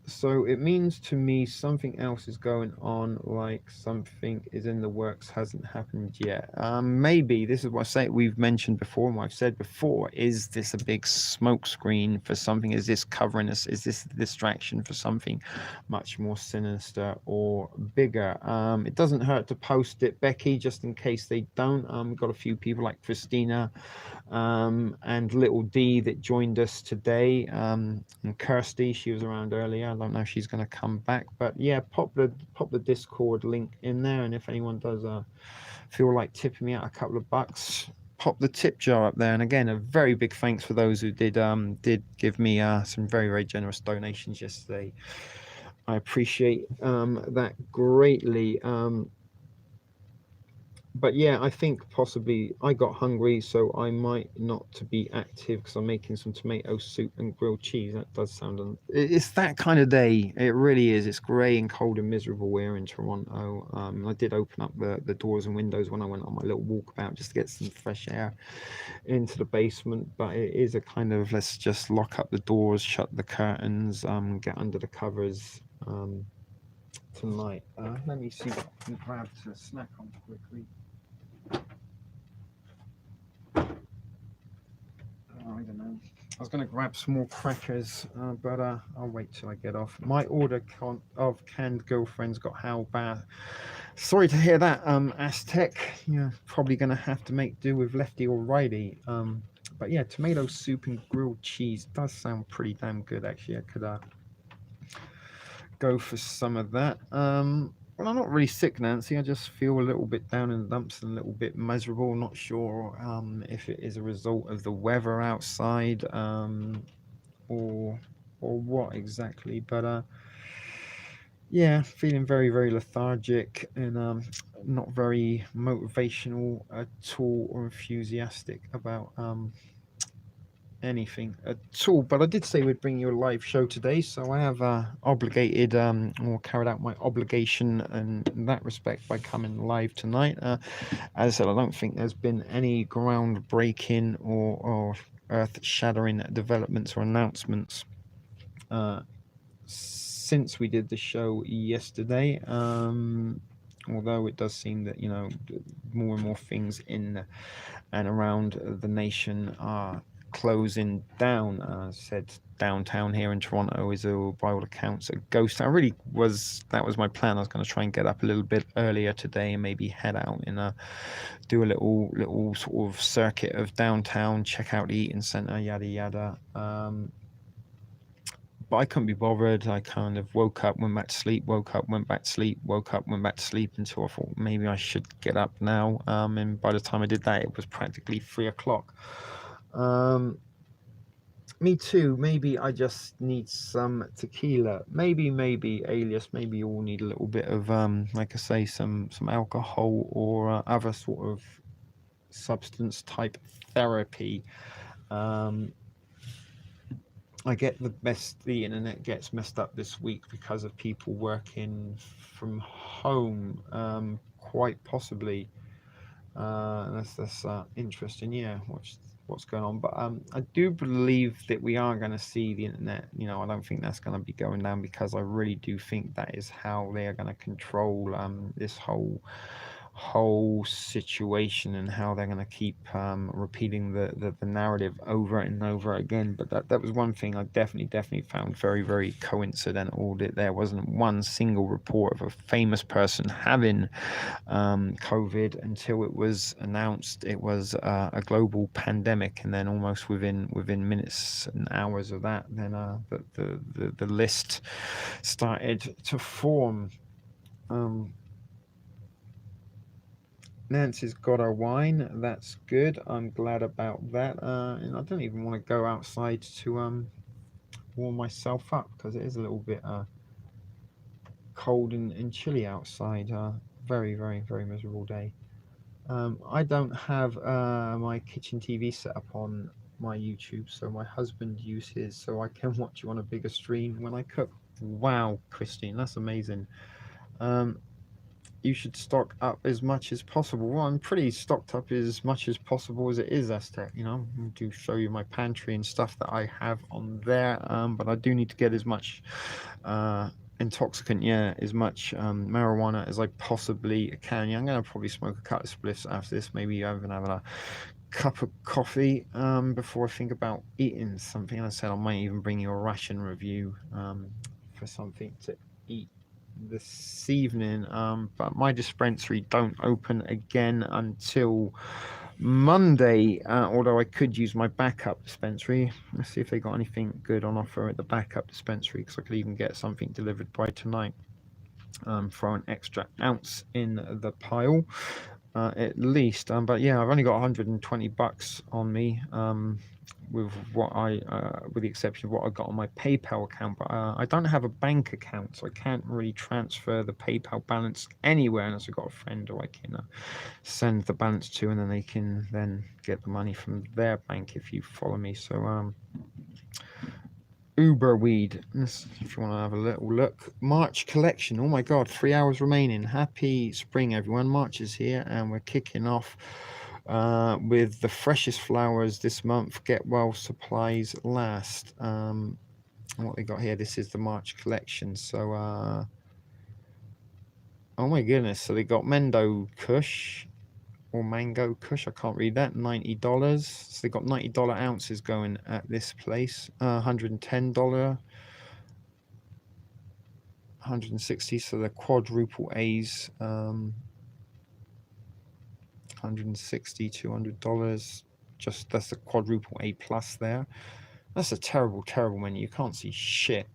So it means to me something else is going on, like something is in the works, hasn't happened yet. Maybe this is what we've mentioned before, and what I've said before. Is this a big smoke screen for something? Is this covering us? Is this a distraction for something much more sinister or bigger? It doesn't hurt to post it, Becky, just in case they don't. We've got a few people like Christina and Little D that joined us today, and Kirsty, she was around earlier. I don't know if she's going to come back, but yeah, pop the Discord link in there, and if anyone does feel like tipping me out a couple of bucks, pop the tip jar up there. And again, a very big thanks for those who did give me some very, very generous donations yesterday. I appreciate that greatly. But yeah, I think possibly I got hungry, so I might not to be active because I'm making some tomato soup and grilled cheese. That does sound it's that kind of day. It really is. It's grey and cold and miserable here in Toronto. I did open up the doors and windows when I went on my little walkabout just to get some fresh air into the basement. But it is a kind of, let's just lock up the doors, shut the curtains, get under the covers tonight. Let me see what I can grab to snack on quickly. I don't know. I was going to grab some more crackers, but I'll wait till I get off. My order of canned girlfriends got how bad. Sorry to hear that, Aztec. You're probably going to have to make do with lefty or righty. But yeah, tomato soup and grilled cheese does sound pretty damn good, actually. I could go for some of that. Well, I'm not really sick, Nancy. I just feel a little bit down in the dumps and a little bit miserable. Not sure if it is a result of the weather outside, or what exactly. But yeah, feeling very, very lethargic and not very motivational at all or enthusiastic about anything at all. But I did say we'd bring you a live show today, so I have obligated or carried out my obligation in that respect by coming live tonight. As I said, I don't think there's been any groundbreaking or earth-shattering developments or announcements since we did the show yesterday, although it does seem that more and more things in and around the nation are closing down. Said downtown here in Toronto is by all accounts a ghost town. That was my plan. I was going to try and get up a little bit earlier today and maybe head out and do a little sort of circuit of downtown, check out the eating center, yada yada. But I couldn't be bothered. I kind of woke up, went back to sleep, woke up, went back to sleep, woke up, went back to sleep until I thought maybe I should get up now. And by the time I did that, it was practically 3:00. Me too. Maybe I just need some tequila. Maybe Alias. Maybe you all need a little bit of like I say, some alcohol or other sort of substance type therapy. I get the internet gets messed up this week because of people working from home, quite possibly. That's interesting. Yeah, what's going on? But I do believe that we are going to see the internet. I don't think that's going to be going down because I really do think that is how they are going to control this whole whole situation and how they're going to keep repeating the narrative over and over again. But that was one thing I definitely found very, very coincidental, that there wasn't one single report of a famous person having COVID until it was announced it was a global pandemic, and then almost within minutes and hours of that, then the list started to form. Nancy's got her wine. That's good. I'm glad about that. And I don't even want to go outside to warm myself up, because it is a little bit cold and chilly outside. Very, very, very miserable day. I don't have my kitchen TV set up on my YouTube, so my husband uses his, so I can watch you on a bigger screen when I cook. Wow, Christine, that's amazing. You should stock up as much as possible. Well, I'm pretty stocked up as much as possible as it is, Aztec. You know, I do show you my pantry and stuff that I have on there, but I do need to get as much intoxicant, as much marijuana as I possibly can. I'm going to probably smoke a couple of spliffs after this, maybe even having a cup of coffee before I think about eating something. I said I might even bring you a ration review for something to eat this evening, but my dispensary don't open again until Monday, although I could use my backup dispensary. Let's see if they got anything good on offer at the backup dispensary, because I could even get something delivered by tonight. Throw an extra ounce in the pile at least, but yeah, I've only got $120 on me, with what with the exception of what I got on my PayPal account. But I don't have a bank account, so I can't really transfer the PayPal balance anywhere unless I've got a friend who I can send the balance to, and then they can then get the money from their bank, if you follow me. So Uber weed, if you want to have a little look. March collection, oh my god, 3 hours remaining. Happy spring, everyone. March is here, and we're kicking off with the freshest flowers this month. Get well, supplies last. What they got here, this is the March collection. So oh my goodness, so they got Mendo Kush or Mango Kush, I can't read that, $90. So they got $90 ounces going at this place. $110, 160, so the quadruple A's, $160, $200. Just that's the quadruple A plus there. That's a terrible menu. You can't see shit.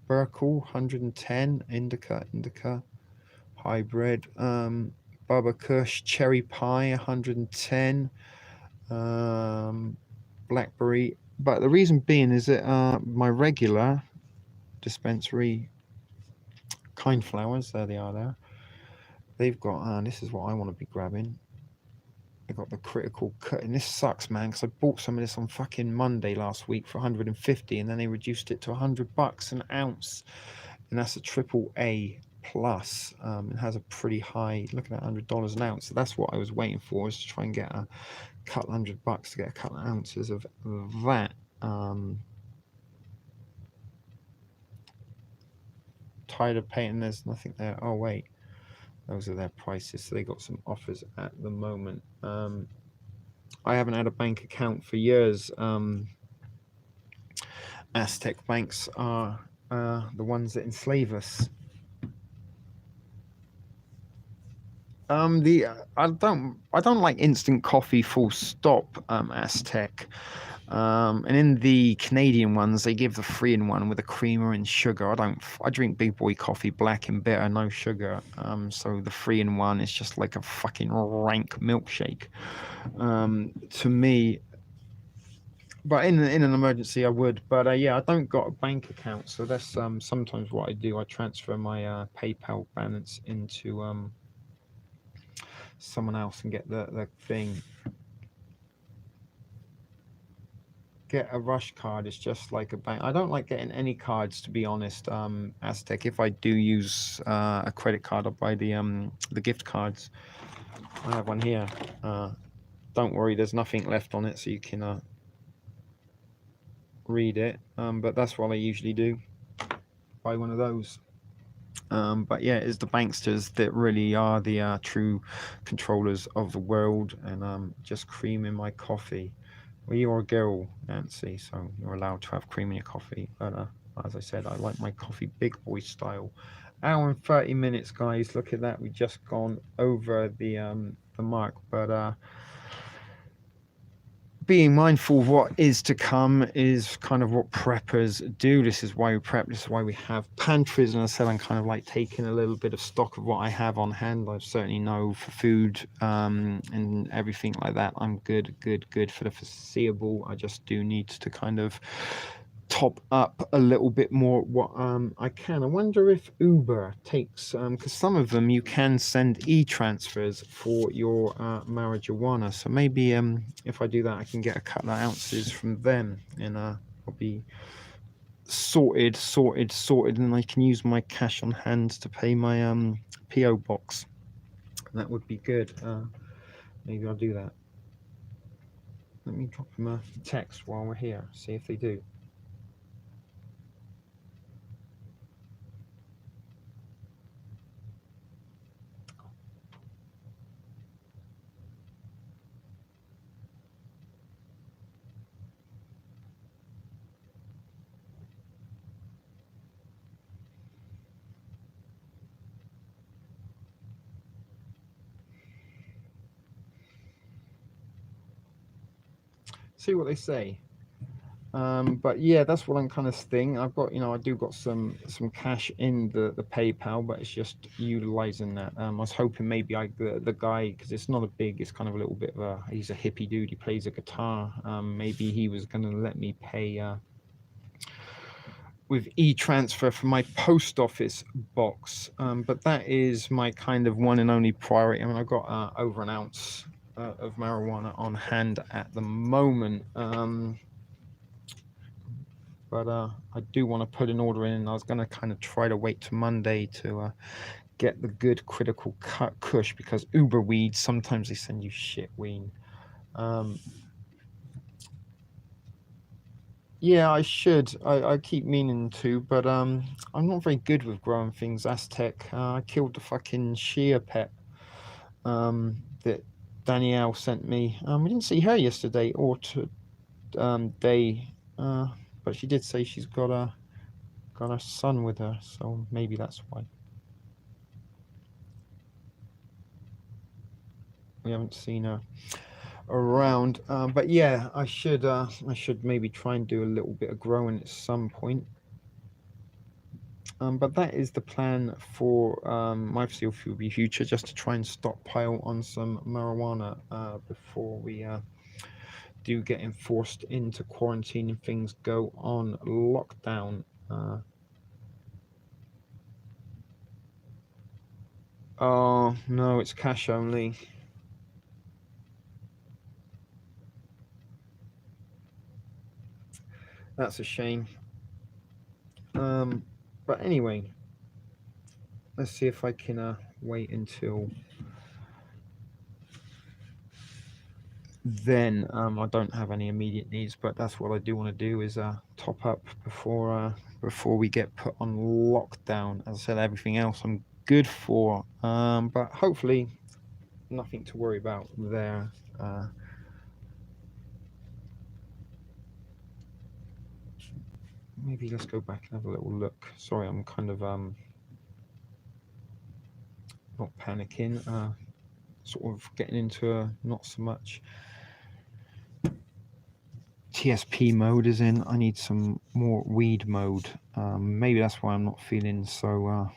Burkle, 110. Indica hybrid. Baba Kush cherry pie, 110. Blackberry. But the reason being is that my regular dispensary, Kind Flowers, there they are there. They've got, this is what I want to be grabbing. They've got the critical cut, and this sucks, man, because I bought some of this on fucking Monday last week for 150, and then they reduced it to $100 an ounce, and that's a triple A plus. It has a pretty high, looking at $100 an ounce. So that's what I was waiting for, is to try and get a couple $100 to get a couple of ounces of that. Tired of paying, there's nothing there. Oh wait, those are their prices, so they got some offers at the moment. I haven't had a bank account for years. Aztec banks are the ones that enslave us. I don't like instant coffee, full stop, Aztec. And in the Canadian ones, they give the 3-in-1 with a creamer and sugar. I drink Big Boy coffee, black and bitter, no sugar. So the 3-in-1 is just like a fucking rank milkshake to me. But in an emergency, I would. But yeah, I don't got a bank account, so that's sometimes what I do. I transfer my PayPal balance into someone else and get the thing. Get a rush card. It's just like a bank. I don't like getting any cards, to be honest, Aztec. If I do use a credit card, I'll buy the gift cards. I have one here. Don't worry, there's nothing left on it, so you can read it. But that's what I usually do. Buy one of those. But yeah, it's the banksters that really are the true controllers of the world. And just cream in my coffee. Well, you're a girl, Nancy, so you're allowed to have cream in your coffee. But as I said, I like my coffee big boy style. Hour and 30 minutes, guys. Look at that. We've just gone over the mark. But being mindful of what is to come is kind of what preppers do. This is why we prep. This is why we have pantries. And as I said, I'm kind of like taking a little bit of stock of what I have on hand. I certainly know for food and everything like that, I'm good for the foreseeable. I just do need to kind of top up a little bit more what I can. I wonder if Uber takes because some of them you can send e-transfers for your marijuana, so maybe if I do that I can get a couple of ounces from them, and I'll be sorted, and I can use my cash on hand to pay my PO box. That would be good. Maybe I'll do that. Let me drop them a text while we're here, see if they do. See what they say. But yeah, that's what I'm kind of thinking. I've got, I do got some cash in the PayPal, but it's just utilizing that. I was hoping maybe the guy, because it's not a big, it's kind of a little bit of he's a hippie dude. He plays a guitar. Maybe he was gonna let me pay with e-transfer for my post office box. But that is my kind of one and only priority. I mean, I've got over an ounce of marijuana on hand at the moment. But I do want to put an order in, and I was going to kind of try to wait to Monday to get the good critical cut kush, because Uber weed, sometimes they send you shit weed. Yeah, I should. I keep meaning to, but I'm not very good with growing things. Aztec. I killed the fucking Shia pet that Danielle sent me. We didn't see her yesterday or today, but she did say she's got a son with her, so maybe that's why we haven't seen her around. But yeah, I should maybe try and do a little bit of growing at some point. But that is the plan for my foreseeable future, just to try and stockpile on some marijuana before we do get enforced into quarantine and things go on lockdown. Oh no, it's cash only. That's a shame. But anyway, let's see if I can wait until then. I don't have any immediate needs, but that's what I do want to do, is top up before we get put on lockdown. As I said, everything else I'm good for, but hopefully nothing to worry about there. Maybe let's go back and have a little look. Sorry, I'm kind of not panicking, sort of getting into a not so much TSP mode, as in I need some more weed mode. Maybe that's why I'm not feeling so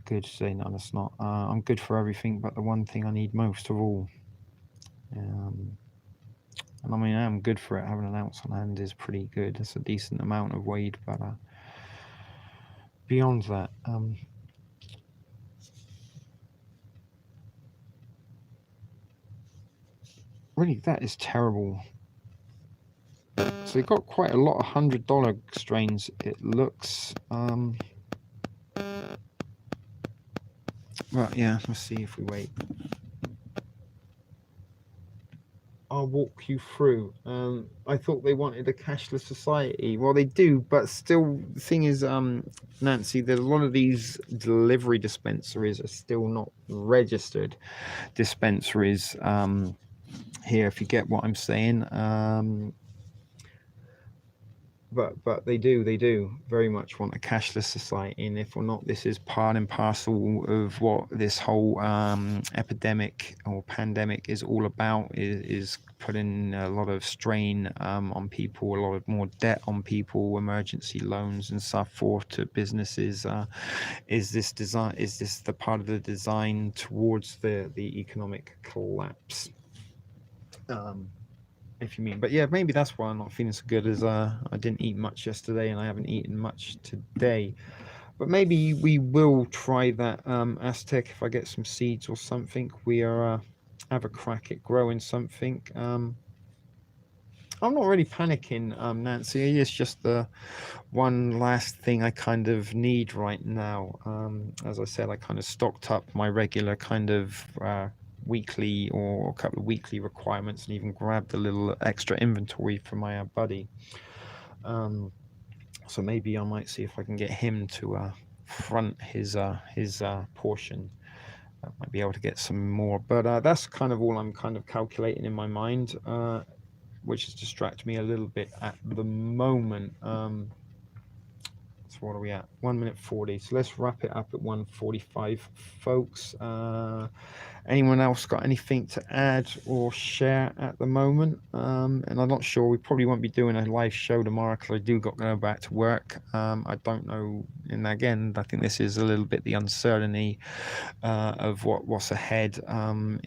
good today. No, that's not. I'm good for everything, but the one thing I need most of all. And I mean, I'm good for it. Having an ounce on hand is pretty good. It's a decent amount of weed, but beyond that, really, that is terrible. So they got quite a lot of $100 strains, it looks. Right, yeah, let's see if we wait. I'll walk you through. I thought they wanted a cashless society. Well, they do, but still, the thing is, Nancy, that a lot of these delivery dispensaries are still not registered dispensaries here, if you get what I'm saying. But they do very much want a cashless society, and if or not, this is part and parcel of what this whole epidemic or pandemic is all about. Is putting a lot of strain on people, a lot of more debt on people, emergency loans and so forth to businesses. Is this the part of the design towards the economic collapse? If you mean, but yeah, maybe that's why I'm not feeling so good, as I didn't eat much yesterday and I haven't eaten much today. But maybe we will try that Aztec if I get some seeds or something. We are have a crack at growing something. I'm not really panicking, Nancy. It's just the one last thing I kind of need right now. As I said, I kind of stocked up my regular kind of weekly or a couple of weekly requirements, and even grabbed a little extra inventory for my buddy. So maybe I might see if I can get him to front his portion. I might be able to get some more, but that's kind of all I'm kind of calculating in my mind, which is distract me a little bit at the moment. So what are we at? 1 minute 40. So let's wrap it up at 1:45, folks. Anyone else got anything to add or share at the moment? And I'm not sure. We probably won't be doing a live show tomorrow because I do got to go back to work. I don't know. And again, I think this is a little bit the uncertainty of what's ahead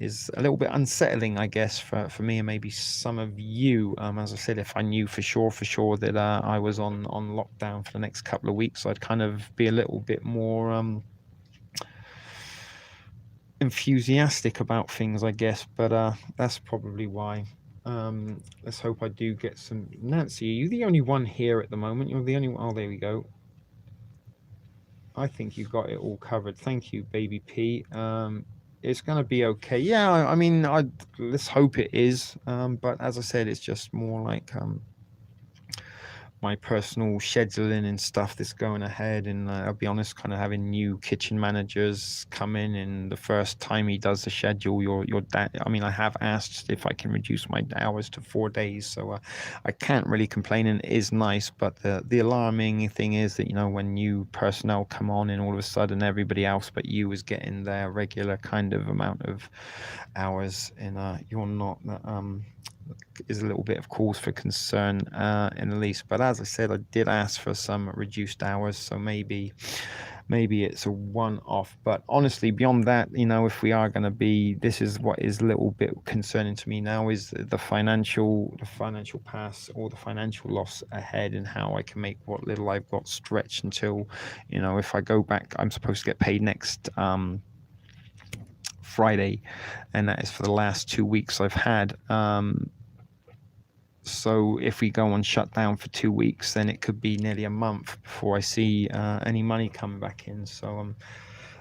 is a little bit unsettling, I guess, for me and maybe some of you. As I said, if I knew for sure that I was on lockdown for the next couple of weeks, I'd kind of be a little bit more enthusiastic about things, I guess, but that's probably why. Let's hope I do get some. Nancy, are you the only one here at the moment? You're the only one. Oh, there we go. I think you got it all covered. Thank you, baby P. It's gonna be okay. Yeah, I mean, let's hope it is. But as I said, it's just more like my personal scheduling and stuff that's going ahead, and I'll be honest, kind of having new kitchen managers come in, and the first time he does the schedule, your dad, I mean, I have asked if I can reduce my hours to 4 days, so I can't really complain, and it is nice. But the alarming thing is that, you know, when new personnel come on and all of a sudden everybody else but you is getting their regular kind of amount of hours, and you're not, is a little bit of cause for concern in the least. But as I said, I did ask for some reduced hours, so maybe it's a one-off. But honestly, beyond that, you know, if we are going to be, this is what is a little bit concerning to me now, is the financial pass or the financial loss ahead, and how I can make what little I've got stretch until, you know, if I go back, I'm supposed to get paid next Friday, and that is for the last 2 weeks I've had. So if we go on shutdown for 2 weeks, then it could be nearly a month before I see any money coming back in. So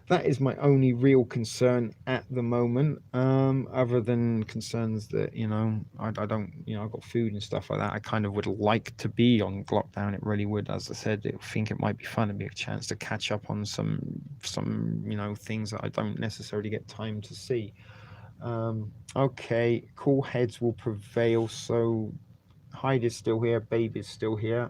that is my only real concern at the moment, other than concerns that, you know, I don't, you know, I've got food and stuff like that. I kind of would like to be on lockdown. It really would. As I said, I think it might be fun. It'd be a chance to catch up on some, you know, things that I don't necessarily get time to see. Okay, cool heads will prevail. So Hyde is still here, Babe is still here.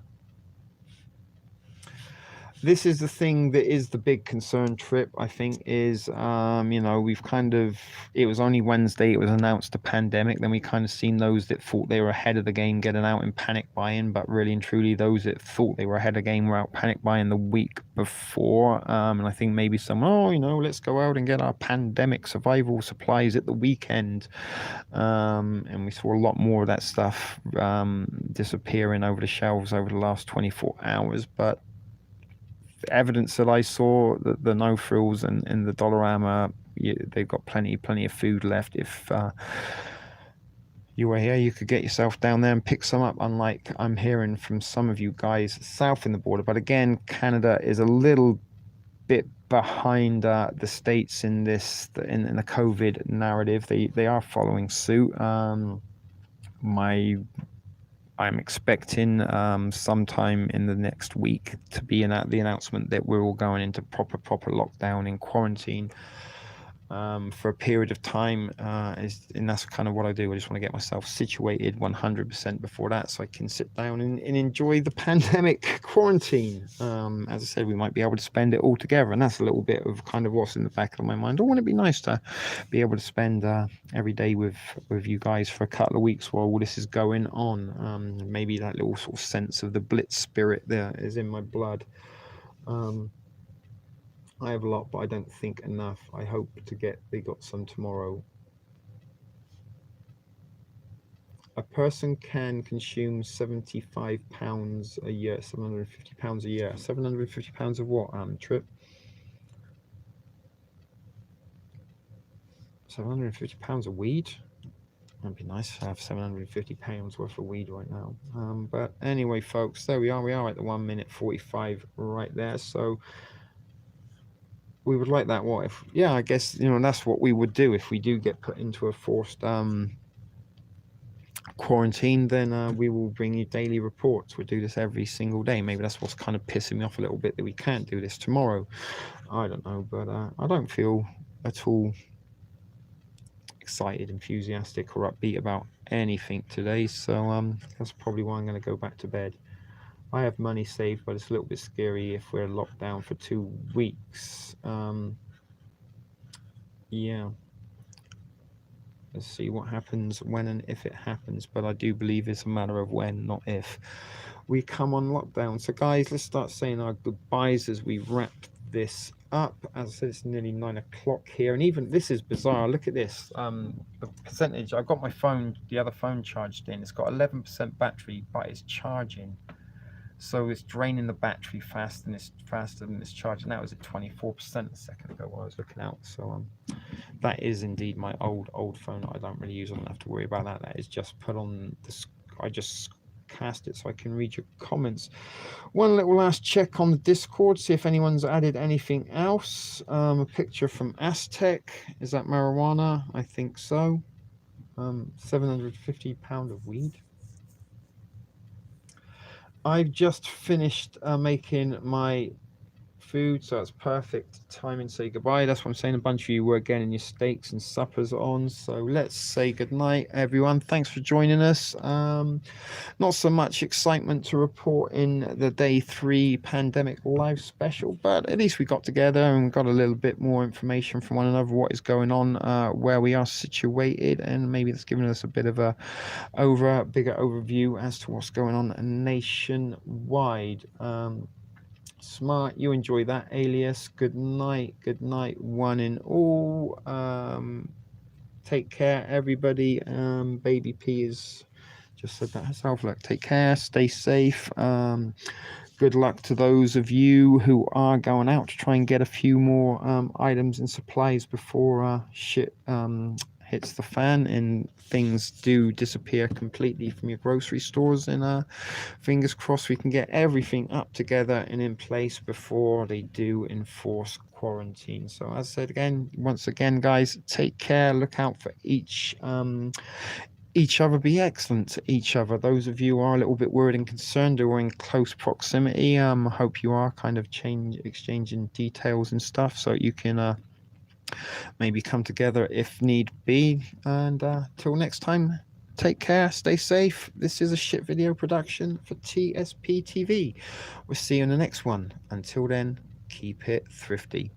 This is the thing that is the big concern, Trip, I think, is, you know, we've kind of, it was only Wednesday, it was announced the pandemic, then we kind of seen those that thought they were ahead of the game getting out in panic buying, but really and truly those that thought they were ahead of the game were out panic buying the week before. And I think maybe someone, you know, let's go out and get our pandemic survival supplies at the weekend. And we saw a lot more of that stuff disappearing over the shelves over the last 24 hours. But evidence that I saw, the no frills and the Dollarama, they've got plenty of food left. If you were here, you could get yourself down there and pick some up, unlike I'm hearing from some of you guys south in the border. But again, Canada is a little bit behind the States in this, in the COVID narrative. They are following suit. I'm expecting sometime in the next week to be the announcement that we're all going into proper lockdown in quarantine for a period of time, and that's kind of what I do. I just want to get myself situated 100% before that, so I can sit down and enjoy the pandemic quarantine. As I said, we might be able to spend it all together, and that's a little bit of kind of what's in the back of my mind. I want it to be nice to be able to spend every day with you guys for a couple of weeks while all this is going on. Maybe that little sort of sense of the Blitz spirit there is in my blood. I have a lot, but I don't think enough. I hope they got some tomorrow. A person can consume £75 a year, £750 a year. £750 of what, Trip? £750 of weed? That'd be nice to have £750 worth of weed right now. But anyway, folks, there we are. We are at the 1 minute 45 right there. So we would like that. What if? Yeah, I guess that's what we would do if we do get put into a forced quarantine. Then we will bring you daily reports. We'll do this every single day. Maybe that's what's kind of pissing me off a little bit, that we can't do this tomorrow. I don't know, but I don't feel at all excited, enthusiastic, or upbeat about anything today. So that's probably why I'm going to go back to bed. I have money saved, but it's a little bit scary if we're locked down for 2 weeks. Yeah. Let's see what happens when and if it happens, but I do believe it's a matter of when, not if, we come on lockdown. So guys, let's start saying our goodbyes as we wrap this up. As I said, it's nearly 9 o'clock here, and even this is bizarre. Look at this. The percentage, I've got my phone, the other phone charged in. It's got 11% battery, but it's charging. So it's draining the battery fast, and it's faster than it's charging. That was at 24% a second ago while I was looking out. So that is indeed my old phone that I don't really use. I don't have to worry about that. That is just put on the. I just cast it so I can read your comments. One little last check on the Discord, see if anyone's added anything else. A picture from Aztec. Is that marijuana? I think so. £750 of weed. I've just finished making my food, so it's perfect timing to say goodbye. That's what I'm saying. A bunch of you were getting your steaks and suppers on, so let's say goodnight, everyone. Thanks for joining us. Not so much excitement to report in the day 3 pandemic live special, but at least we got together and got a little bit more information from one another, what is going on, where we are situated, and maybe that's given us a bit of a bigger overview as to what's going on nationwide. Smart, you enjoy that, Alias. Good night, one and all. Take care, everybody. Baby P is just said that herself. Look, take care, stay safe. Good luck to those of you who are going out to try and get a few more items and supplies before shit hits the fan and things do disappear completely from your grocery stores. And fingers crossed we can get everything up together and in place before they do enforce quarantine. So as I said once again, guys, take care. Look out for each other. Be excellent to each other. Those of you who are a little bit worried and concerned or in close proximity, hope you are kind of exchanging details and stuff so you can maybe come together if need be. And till next time, take care, stay safe. This is a shit video production for TSP TV. We'll see you in the next one. Until then, keep it thrifty.